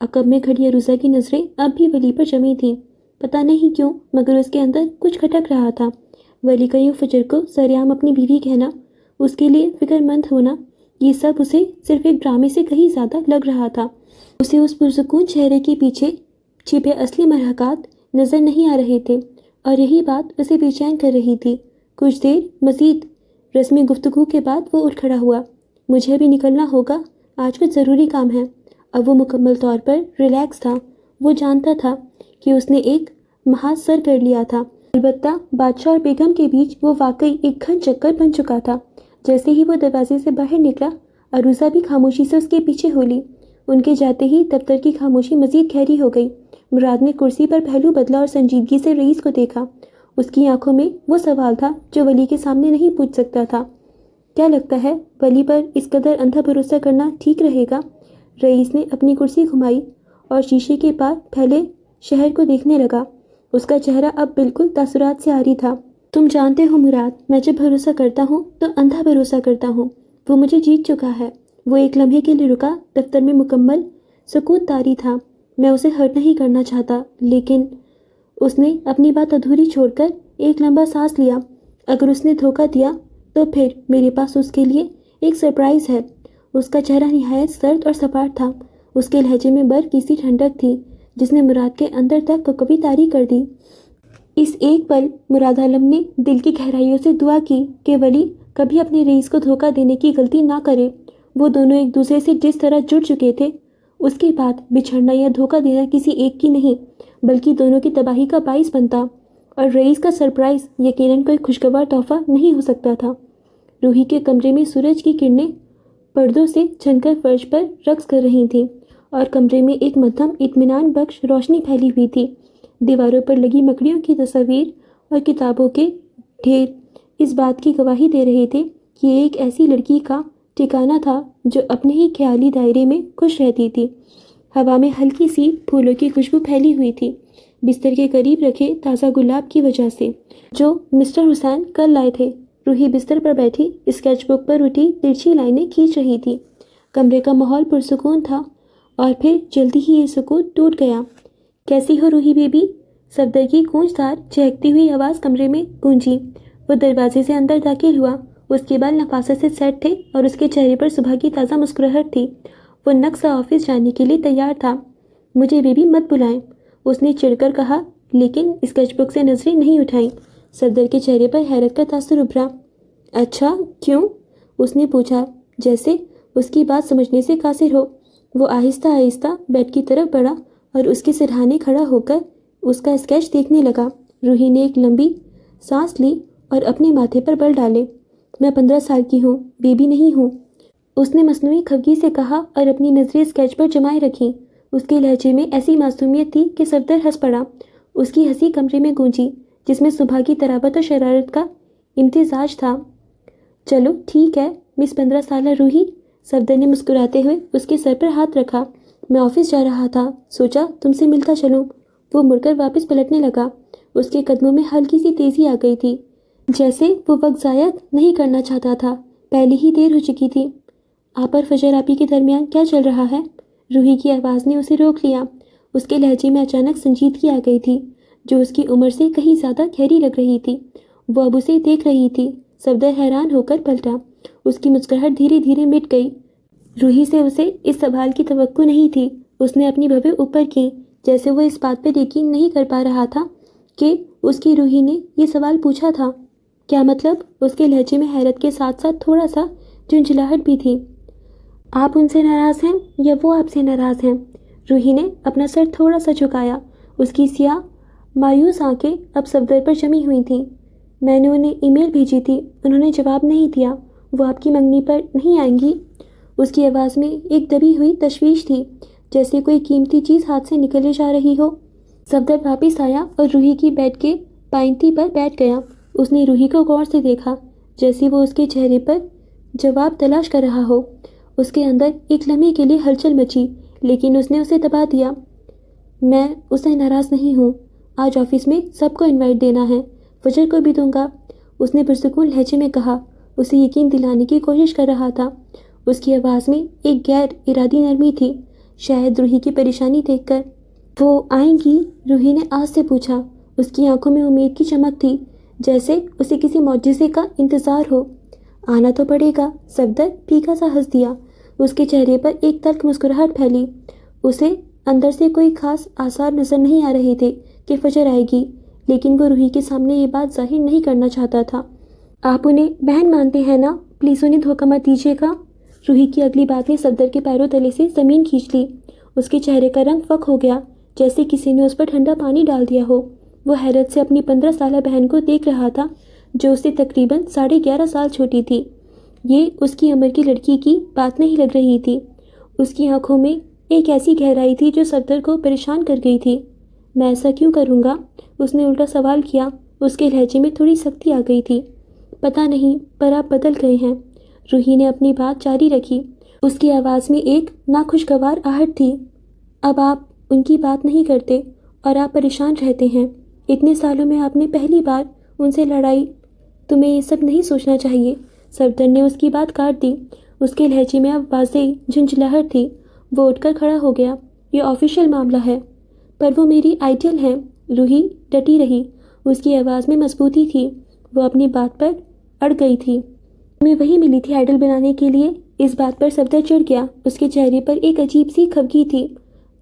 عقب میں کھڑی عروسہ کی نظریں اب بھی ولی پر جمی تھیں۔ پتہ نہیں کیوں مگر اس کے اندر کچھ کھٹک رہا تھا۔ ولی کا یوں فجر کو سرعام اپنی بیوی کہنا، اس کے لیے فکر مند ہونا، یہ سب اسے صرف ایک ڈرامے سے کہیں زیادہ لگ رہا تھا۔ اسے اس پرسکون چہرے کے پیچھے چھپے اصلی محرکات نظر نہیں آ رہے تھے اور یہی بات اسے بے چین کر رہی تھی۔ کچھ دیر مزید رسمی گفتگو کے بعد وہ اٹھ کھڑا ہوا۔ مجھے ابھی نکلنا ہوگا، آج کچھ ضروری کام ہے۔ اب وہ مکمل طور پر ریلیکس تھا۔ وہ جانتا تھا کہ اس نے ایک محاذ سر کر لیا تھا، البتہ بادشاہ اور بیگم کے بیچ وہ واقعی ایک گھن چکر بن چکا تھا۔ جیسے ہی وہ دروازے سے باہر نکلا، عروسہ بھی خاموشی سے اس کے پیچھے ہو لی۔ ان کے جاتے ہی دفتر کی خاموشی مزید گہری ہو گئی۔ مراد نے کرسی پر پہلو بدلا اور سنجیدگی سے رئیس کو دیکھا۔ اس کی آنکھوں میں وہ سوال تھا جو ولی کے سامنے نہیں پوچھ سکتا تھا۔ کیا لگتا ہے ولی پر اس قدر اندھا بھروسہ کرنا ٹھیک رہے گا؟ رئیس نے اپنی کرسی گھمائی اور شیشے کے پار پھیلے شہر کو دیکھنے لگا۔ اس کا چہرہ اب بالکل تاثرات سے عاری تھا۔ تم جانتے ہو مراد، میں جب بھروسہ کرتا ہوں تو اندھا بھروسہ کرتا ہوں۔ وہ مجھے جیت چکا ہے۔ وہ ایک لمحے کے لیے رکا۔ دفتر میں مکمل سکوت طاری تھا۔ میں اسے ہرٹ نہیں کرنا چاہتا، لیکن اس نے اپنی بات ادھوری چھوڑ کر ایک لمبا سانس لیا۔ اگر اس نے دھوکہ دیا تو پھر میرے پاس اس کے لیے ایک سرپرائز ہے۔ اس کا چہرہ نہایت سرد اور سپاٹ تھا۔ اس کے لہجے میں برف کی سی ٹھنڈک تھی جس نے مراد کے اندر تک کپکپی طاری کر دی۔ اس ایک پل مراد عالم نے دل کی گہرائیوں سے دعا کی کہ ولی کبھی اپنے رئیس کو دھوکہ دینے کی غلطی نہ کرے۔ وہ دونوں ایک دوسرے سے جس طرح جڑ چکے تھے، اس کے بعد بچھڑنا یا دھوکہ دینا کسی ایک کی نہیں بلکہ دونوں کی تباہی کا باعث بنتا، اور رئیس کا سرپرائز یقیناً کوئی خوشگوار تحفہ نہیں ہو سکتا تھا۔ روحی کے کمرے میں سورج کی کرنیں پردوں سے چھن کر فرش پر رقص کر رہی تھیں اور کمرے میں ایک مدھم اطمینان بخش روشنی پھیلی ہوئی تھی۔ دیواروں پر لگی مکڑیوں کی تصاویر اور کتابوں کے ڈھیر اس بات کی گواہی دے رہے تھے کہ یہ ایک ایسی لڑکی کا ٹھکانہ تھا جو اپنے ہی خیالی دائرے میں خوش رہتی تھی۔ ہوا میں ہلکی سی پھولوں کی خوشبو پھیلی ہوئی تھی، بستر کے قریب رکھے تازہ گلاب کی وجہ سے جو مسٹر حسین کل لائے تھے۔ روحی بستر پر بیٹھی اسکیچ بک پر اٹھی ترچھی لائنیں کھینچ رہی تھی۔ کمرے کا ماحول پرسکون تھا اور پھر جلدی ہی یہ سکون ٹوٹ گیا۔ کیسی ہو روحی بیبی؟ صفدر کی گونجدار چہکتی ہوئی آواز کمرے میں گونجی۔ وہ دروازے سے اندر داخل ہوا۔ اس کے بال نفاست سے سیٹ تھے اور اس کے چہرے پر صبح کی تازہ مسکراہٹ تھی۔ وہ نقص آفس جانے کے لیے تیار تھا۔ مجھے بیبی مت بلائیں، اس نے چڑھ کر کہا، لیکن اسکیچ بک سے نظریں نہیں اٹھائیں۔ صفدر کے چہرے پر حیرت کا تاثر ابھرا۔ اچھا، کیوں؟ اس نے پوچھا، جیسے اس کی بات سمجھنے سے قاصر ہو۔ وہ آہستہ آہستہ بیڈ کی طرف بڑھا اور اس کے سرہانے کھڑا ہو کر اس کا اسکیچ دیکھنے لگا۔ روحی نے ایک لمبی سانس لی اور اپنے ماتھے پر بل ڈالے۔ میں 15 سال کی ہوں، بیبی نہیں ہوں، اس نے مصنوعی خفگی سے کہا اور اپنی نظریں اسکیچ پر جمائے رکھیں۔ اس کے لہجے میں ایسی معصومیت تھی کہ صفدر ہنس پڑا۔ اس کی ہنسی کمرے میں گونجی جس میں صبح کی طراوت اور شرارت کا امتزاج تھا۔ چلو ٹھیک ہے مس 15 سالہ روحی، صفدر نے مسکراتے ہوئے اس کے سر پر ہاتھ رکھا۔ میں آفس جا رہا تھا، سوچا تم سے ملتا چلوں۔ وہ مڑ کر واپس پلٹنے لگا۔ اس کے قدموں میں ہلکی سی تیزی آ گئی تھی، جیسے وہ وقت ضائع نہیں کرنا چاہتا تھا۔ پہلے ہی دیر ہو چکی تھی۔ آپ اور فجر آپی کے درمیان کیا چل رہا ہے؟ روحی کی آواز نے اسے روک لیا۔ اس کے لہجے میں اچانک سنجیدگی آ گئی تھی جو اس کی عمر سے کہیں زیادہ گہری لگ رہی تھی۔ وہ اب اسے دیکھ رہی تھی۔ صفدر حیران ہو کر پلٹا۔ اس کی مسکراہٹ دھیرے دھیرے مٹ گئی۔ روحی سے اسے اس سوال کی توقع نہیں تھی۔ اس نے اپنی بھویں اوپر کی جیسے وہ اس بات پر یقین نہیں کر پا رہا تھا کہ اس کی روحی نے یہ سوال پوچھا تھا۔ کیا مطلب؟ اس کے لہجے میں حیرت کے ساتھ ساتھ تھوڑا سا جھنجھلاہٹ بھی تھی۔ آپ ان سے ناراض ہیں یا وہ آپ سے ناراض ہیں؟ روحی نے اپنا سر تھوڑا سا جھکایا۔ اس کی سیاہ مایوس آنکھیں اب صفدر پر جمی ہوئی تھیں۔ میں نے انہیں ای میل بھیجی تھی، انہوں نے جواب نہیں دیا۔ وہ آپ کی منگنی پر نہیں آئیں گی؟ اس کی آواز میں ایک دبی ہوئی تشویش تھی، جیسے کوئی قیمتی چیز ہاتھ سے نکلے جا رہی ہو۔ صفدر واپس آیا اور روحی کی بیڈ کے پائنتی پر بیٹھ گیا۔ اس نے روحی کو غور سے دیکھا، جیسے وہ اس کے چہرے پر جواب تلاش کر رہا ہو۔ اس کے اندر ایک لمحے کے لیے ہلچل مچی، لیکن اس نے اسے دبا دیا۔ میں اسے ناراض نہیں ہوں۔ آج آفس میں سب کو انوائٹ دینا ہے، فجر کو بھی دوں گا، اس نے پرسکون لہجے میں کہا۔ اسے یقین دلانے کی کوشش کر رہا تھا۔ اس کی آواز میں ایک غیر ارادی نرمی تھی، شاید روحی کی پریشانی دیکھ کر۔ وہ آئیں گی؟ روحی نے آس سے پوچھا۔ اس کی آنکھوں میں امید کی چمک تھی، جیسے اسے کسی معجزے کا انتظار ہو۔ آنا تو پڑے گا، صفدر پھیکا سا ہنس دیا۔ اس کے چہرے پر ایک تلخ مسکراہٹ پھیلی۔ اسے اندر سے کوئی خاص آثار نظر نہیں آ رہے تھے کہ فجر آئے گی، لیکن وہ روحی کے سامنے یہ بات ظاہر نہیں کرنا چاہتا تھا۔ آپ انہیں بہن مانتے ہیں نا؟ پلیز انہیں دھوکہ مت دیجیے گا۔ روحی کی اگلی بات نے صفدر کے پیروں تلے سے زمین کھینچ لی۔ اس کے چہرے کا رنگ فک ہو گیا، جیسے کسی نے اس پر ٹھنڈا پانی ڈال دیا ہو۔ وہ حیرت سے اپنی 15 سالہ بہن کو دیکھ رہا تھا جو اس سے تقریباً 11.5 سال چھوٹی تھی۔ یہ اس کی عمر کی لڑکی کی بات نہیں لگ رہی تھی۔ اس کی آنکھوں میں ایک ایسی گہرائی تھی جو صفدر کو پریشان کر گئی تھی۔ میں ایسا کیوں کروں گا؟ اس نے الٹا سوال کیا۔ اس کے لہجے میں تھوڑی سختی آ گئی تھی۔ پتہ نہیں، پر آپ بدل گئے ہیں۔ روحی نے اپنی بات جاری رکھی۔ اس کی آواز میں ایک ناخوشگوار آہٹ تھی۔ اب آپ ان کی بات نہیں کرتے اور آپ پریشان رہتے ہیں۔ اتنے سالوں میں آپ نے پہلی بار ان سے لڑائی۔ تمہیں یہ سب نہیں سوچنا چاہیے۔ صفدر نے اس کی بات کاٹ دی۔ اس کے لہجے میں اب واضح جھنجھلاہٹ تھی۔ وہ اٹھ کر کھڑا ہو گیا۔ یہ آفیشیل معاملہ ہے۔ پر وہ میری آئیڈیل ہیں۔ روحی ڈٹی رہی۔ اس کی آواز میں مضبوطی تھی۔ وہ اپنی بات پر اڑ گئی تھی۔ تمہیں وہی ملی تھی آئیڈل بنانے کے لیے؟ اس بات پر صفدر چڑھ گیا۔ اس کے چہرے پر ایک عجیب سی خفگی تھی۔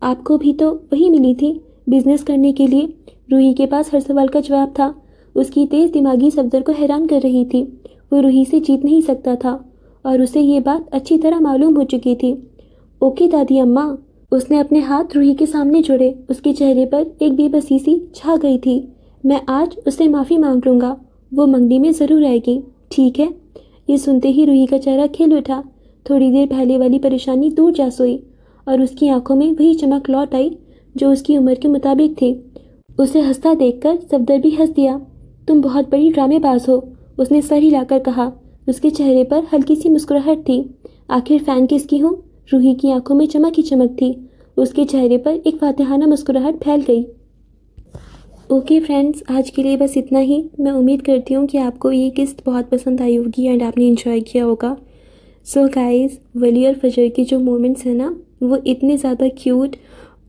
آپ کو بھی تو وہی ملی تھی بزنس کرنے کے لیے؟ روحی کے پاس ہر سوال کا جواب تھا۔ اس کی تیز دماغی صفدر کو حیران کر رہی تھی۔ وہ روحی سے جیت نہیں سکتا تھا اور اسے یہ بات اچھی طرح معلوم ہو چکی تھی۔ اوکے دادی اماں۔ اس نے اپنے ہاتھ روحی کے سامنے جوڑے۔ اس کے چہرے پر ایک بے بسی سی چھا گئی تھی۔ میں آج اس سے معافی مانگ لوں گا۔ وہ منگنی میں ضرور آئے گی، ٹھیک ہے؟ یہ سنتے ہی روحی کا چہرہ کھل اٹھا۔ تھوڑی دیر پہلے والی پریشانی دور جا سوئی اور اس کی آنکھوں میں وہی چمک لوٹ آئی جو اس کی عمر کے مطابق تھی۔ اسے ہنستا دیکھ کر صفدر بھی ہنس دیا۔ تم بہت بڑی ڈرامے باز ہو، اس نے سر ہلا کر کہا۔ اس کے چہرے پر ہلکی سی مسکراہٹ تھی۔ آخر فین کس کی ہوں؟ روحی کی آنکھوں میں چمک ہی چمک تھی۔ اس کے چہرے پر ایک فاتحانہ مسکراہٹ پھیل گئی۔ اوکے فرینڈز، آج کے لیے بس اتنا ہی۔ میں امید کرتی ہوں کہ آپ کو یہ قسط بہت پسند آئی ہوگی اینڈ آپ نے انجوائے کیا ہوگا۔ سو گائز، ولی اور فجر کے جو مومنٹس ہیں نا، وہ اتنے زیادہ کیوٹ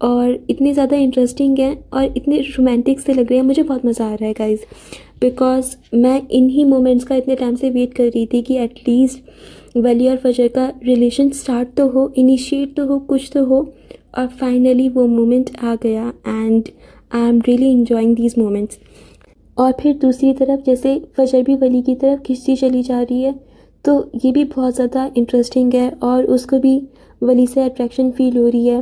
اور اتنے زیادہ انٹرسٹنگ ہیں اور اتنے رومانٹک سے لگ رہے ہیں۔ مجھے بہت مزہ آ رہا ہے گائز، بیکاز میں انہی مومنٹس کا اتنے ٹائم سے ویٹ کر رہی تھی کہ ایٹ لیسٹ ولی اور فجر کا ریلیشن سٹارٹ تو ہو، انیشیٹ تو ہو، کچھ تو ہو، اور فائنلی وہ مومنٹ آ گیا and I am really enjoying these moments. اور پھر دوسری طرف جیسے فجر بھی ولی کی طرف کھنچتی چلی جا رہی ہے، تو یہ بھی بہت زیادہ انٹرسٹنگ ہے اور اس کو بھی ولی سے اٹریکشن فیل ہو رہی ہے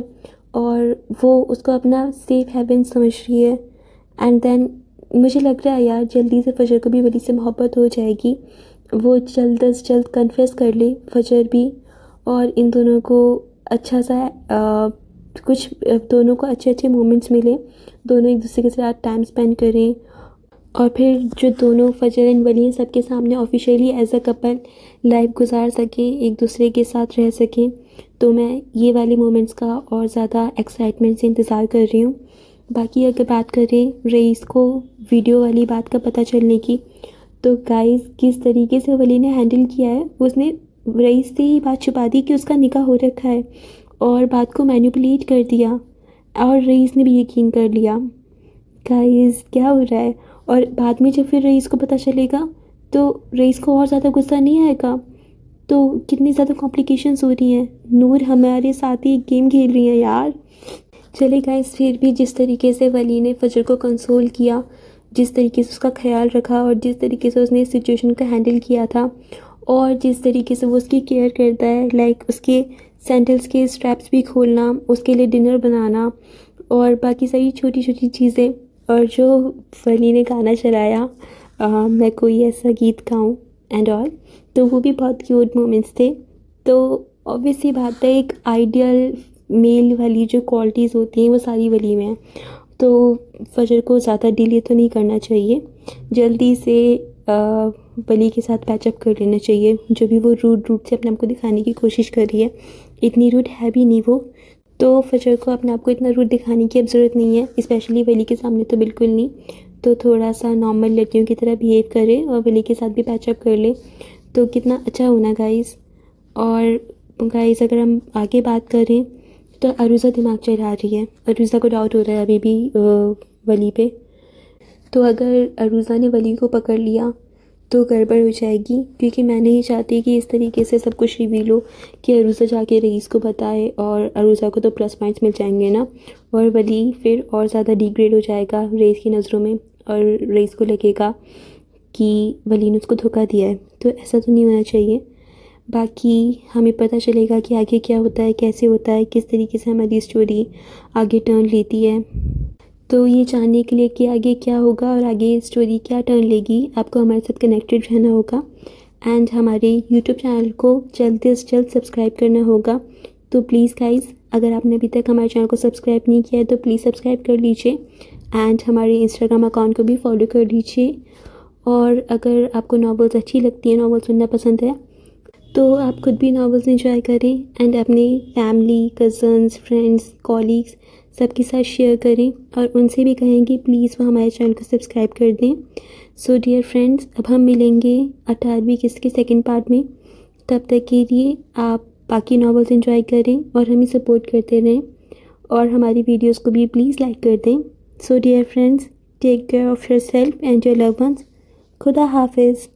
اور وہ اس کو اپنا سیف ہیون سمجھ رہی ہے۔ اینڈ دین مجھے لگ رہا ہے یار جلدی سے فجر کو بھی ولی سے محبت ہو جائے گی۔ وہ جلد از جلد کنفیس کر لے فجر بھی، اور ان دونوں کو اچھا سا کچھ دونوں کو اچھے اچھے مومنٹس ملیں، دونوں ایک دوسرے کے ساتھ ٹائم اسپینڈ کریں، اور پھر جو دونوں فجر اینڈ ولی ہیں سب کے سامنے officially as a Kapil life گزار سکیں، ایک دوسرے کے ساتھ رہ سکیں۔ تو میں یہ والے مومنٹس کا اور زیادہ ایکسائٹمنٹ سے انتظار کر رہی ہوں۔ باقی اگر بات کریں رئیس کو ویڈیو والی بات کا پتہ چلنے کی، تو گائز کس طریقے سے ولی نے ہینڈل کیا ہے، اس نے رئیس سے ہی بات چھپا دی کہ اس کا نکاح ہو رکھا ہے اور بات کو مینیپولیٹ کر دیا، اور رئیس نے بھی یقین کر لیا۔ گائز کیا ہو رہا ہے؟ اور بعد میں جب پھر رئیس کو پتہ چلے گا تو رئیس کو اور زیادہ غصہ نہیں آئے گا؟ تو کتنی زیادہ کمپلیکیشنز ہو رہی ہیں۔ نور ہمارے ساتھ ہی گیم کھیل رہی ہیں یار۔ چلے گائز، پھر بھی جس طریقے سے ولی نے فجر کو کنسول کیا، جس طریقے سے اس کا خیال رکھا اور جس طریقے سے اس نے اس سچویشن کا ہینڈل کیا تھا، اور جس طریقے سے وہ اس کی کیئر کرتا ہے، لائک اس کے سینڈلس کے اسٹریپس بھی کھولنا، اس کے لیے ڈنر بنانا اور باقی ساری چھوٹی چھوٹی چیزیں، اور جو ولی نے گانا چلایا میں کوئی ایسا گیت گاؤں اینڈ آل، تو وہ بھی بہت کیوٹ مومنٹس تھے۔ تو obvious سی بات ہے، ایک آئیڈیل میل والی جو کوالٹیز ہوتی ہیں وہ ساری ولی میں ہیں، تو فجر کو زیادہ ڈیلے تو نہیں کرنا چاہیے، جلدی سے ولی کے ساتھ پیچ اپ کر لینا چاہیے۔ جو بھی وہ روڈ سے اپنے آپ کو دکھانے کی کوشش کر رہی ہے، اتنی روڈ ہے بھی نہیں وہ، تو فجر کو اپنے آپ کو اتنا روڈ دکھانے کی اب ضرورت نہیں ہے، اسپیشلی ولی کے سامنے تو بالکل نہیں۔ تو تھوڑا سا نارمل لڑکیوں کی طرح بیہیو کرے اور ولی کے ساتھ بھی پیچ اپ کر لے تو کتنا اچھا ہونا گائز۔ اور گائز اگر ہم آگے بات کریں تو عروضہ دماغ چلا رہی ہے، عروضہ کو ڈاؤٹ ہو رہا ہے ابھی بھی ولی پہ، تو اگر عروضہ نے ولی کو پکڑ لیا تو گڑبڑ ہو جائے گی، کیونکہ میں نہیں چاہتی کہ اس طریقے سے سب کچھ ریویل ہو کہ عروضہ جا کے رئیس کو بتائے، اور عروضہ کو تو پلس پوائنٹس مل جائیں گے نا، اور ولی پھر اور زیادہ ڈی گریڈ ہو جائے گا رئیس کی نظروں میں، اور رئیس کو لگے گا کہ ولی نے اس کو دھوکہ دیا ہے۔ تو ایسا تو نہیں ہونا چاہیے۔ باقی ہمیں پتہ چلے گا کہ آگے کیا ہوتا ہے، کیسے ہوتا ہے، کس طریقے سے ہماری اسٹوری آگے ٹرن لیتی ہے۔ تو یہ جاننے کے لیے کہ آگے کیا ہوگا اور آگے اسٹوری کیا ٹرن لے گی، آپ کو ہمارے ساتھ کنیکٹڈ رہنا ہوگا اینڈ ہمارے یوٹیوب چینل کو جلد از جلد سبسکرائب کرنا ہوگا۔ تو پلیز گائز، اگر آپ نے ابھی تک ہمارے چینل کو سبسکرائب نہیں کیا ہے تو پلیز سبسکرائب کر لیجیے اینڈ ہمارے انسٹاگرام اکاؤنٹ کو بھی فالو کر لیجیے۔ اور اگر آپ کو ناولز اچھی لگتی ہیں، ناول سننا پسند ہے، تو آپ خود بھی ناولز انجوائے کریں اینڈ اپنے فیملی، کزنس، فرینڈس، کولیگس سب کے ساتھ شیئر کریں اور ان سے بھی کہیں کہ پلیز وہ ہمارے چینل کو سبسکرائب کر دیں۔ سو ڈیئر فرینڈس، اب ہم ملیں گے 18ویں قسط کے سیکنڈ پارٹ میں۔ تب تک کے لیے آپ باقی ناولز انجوائے کریں اور ہمیں سپورٹ کرتے رہیں اور ہماری ویڈیوز کو بھی پلیز لائک کر دیں۔ So dear friends, take care of yourself and your love ones. خدا حافظ۔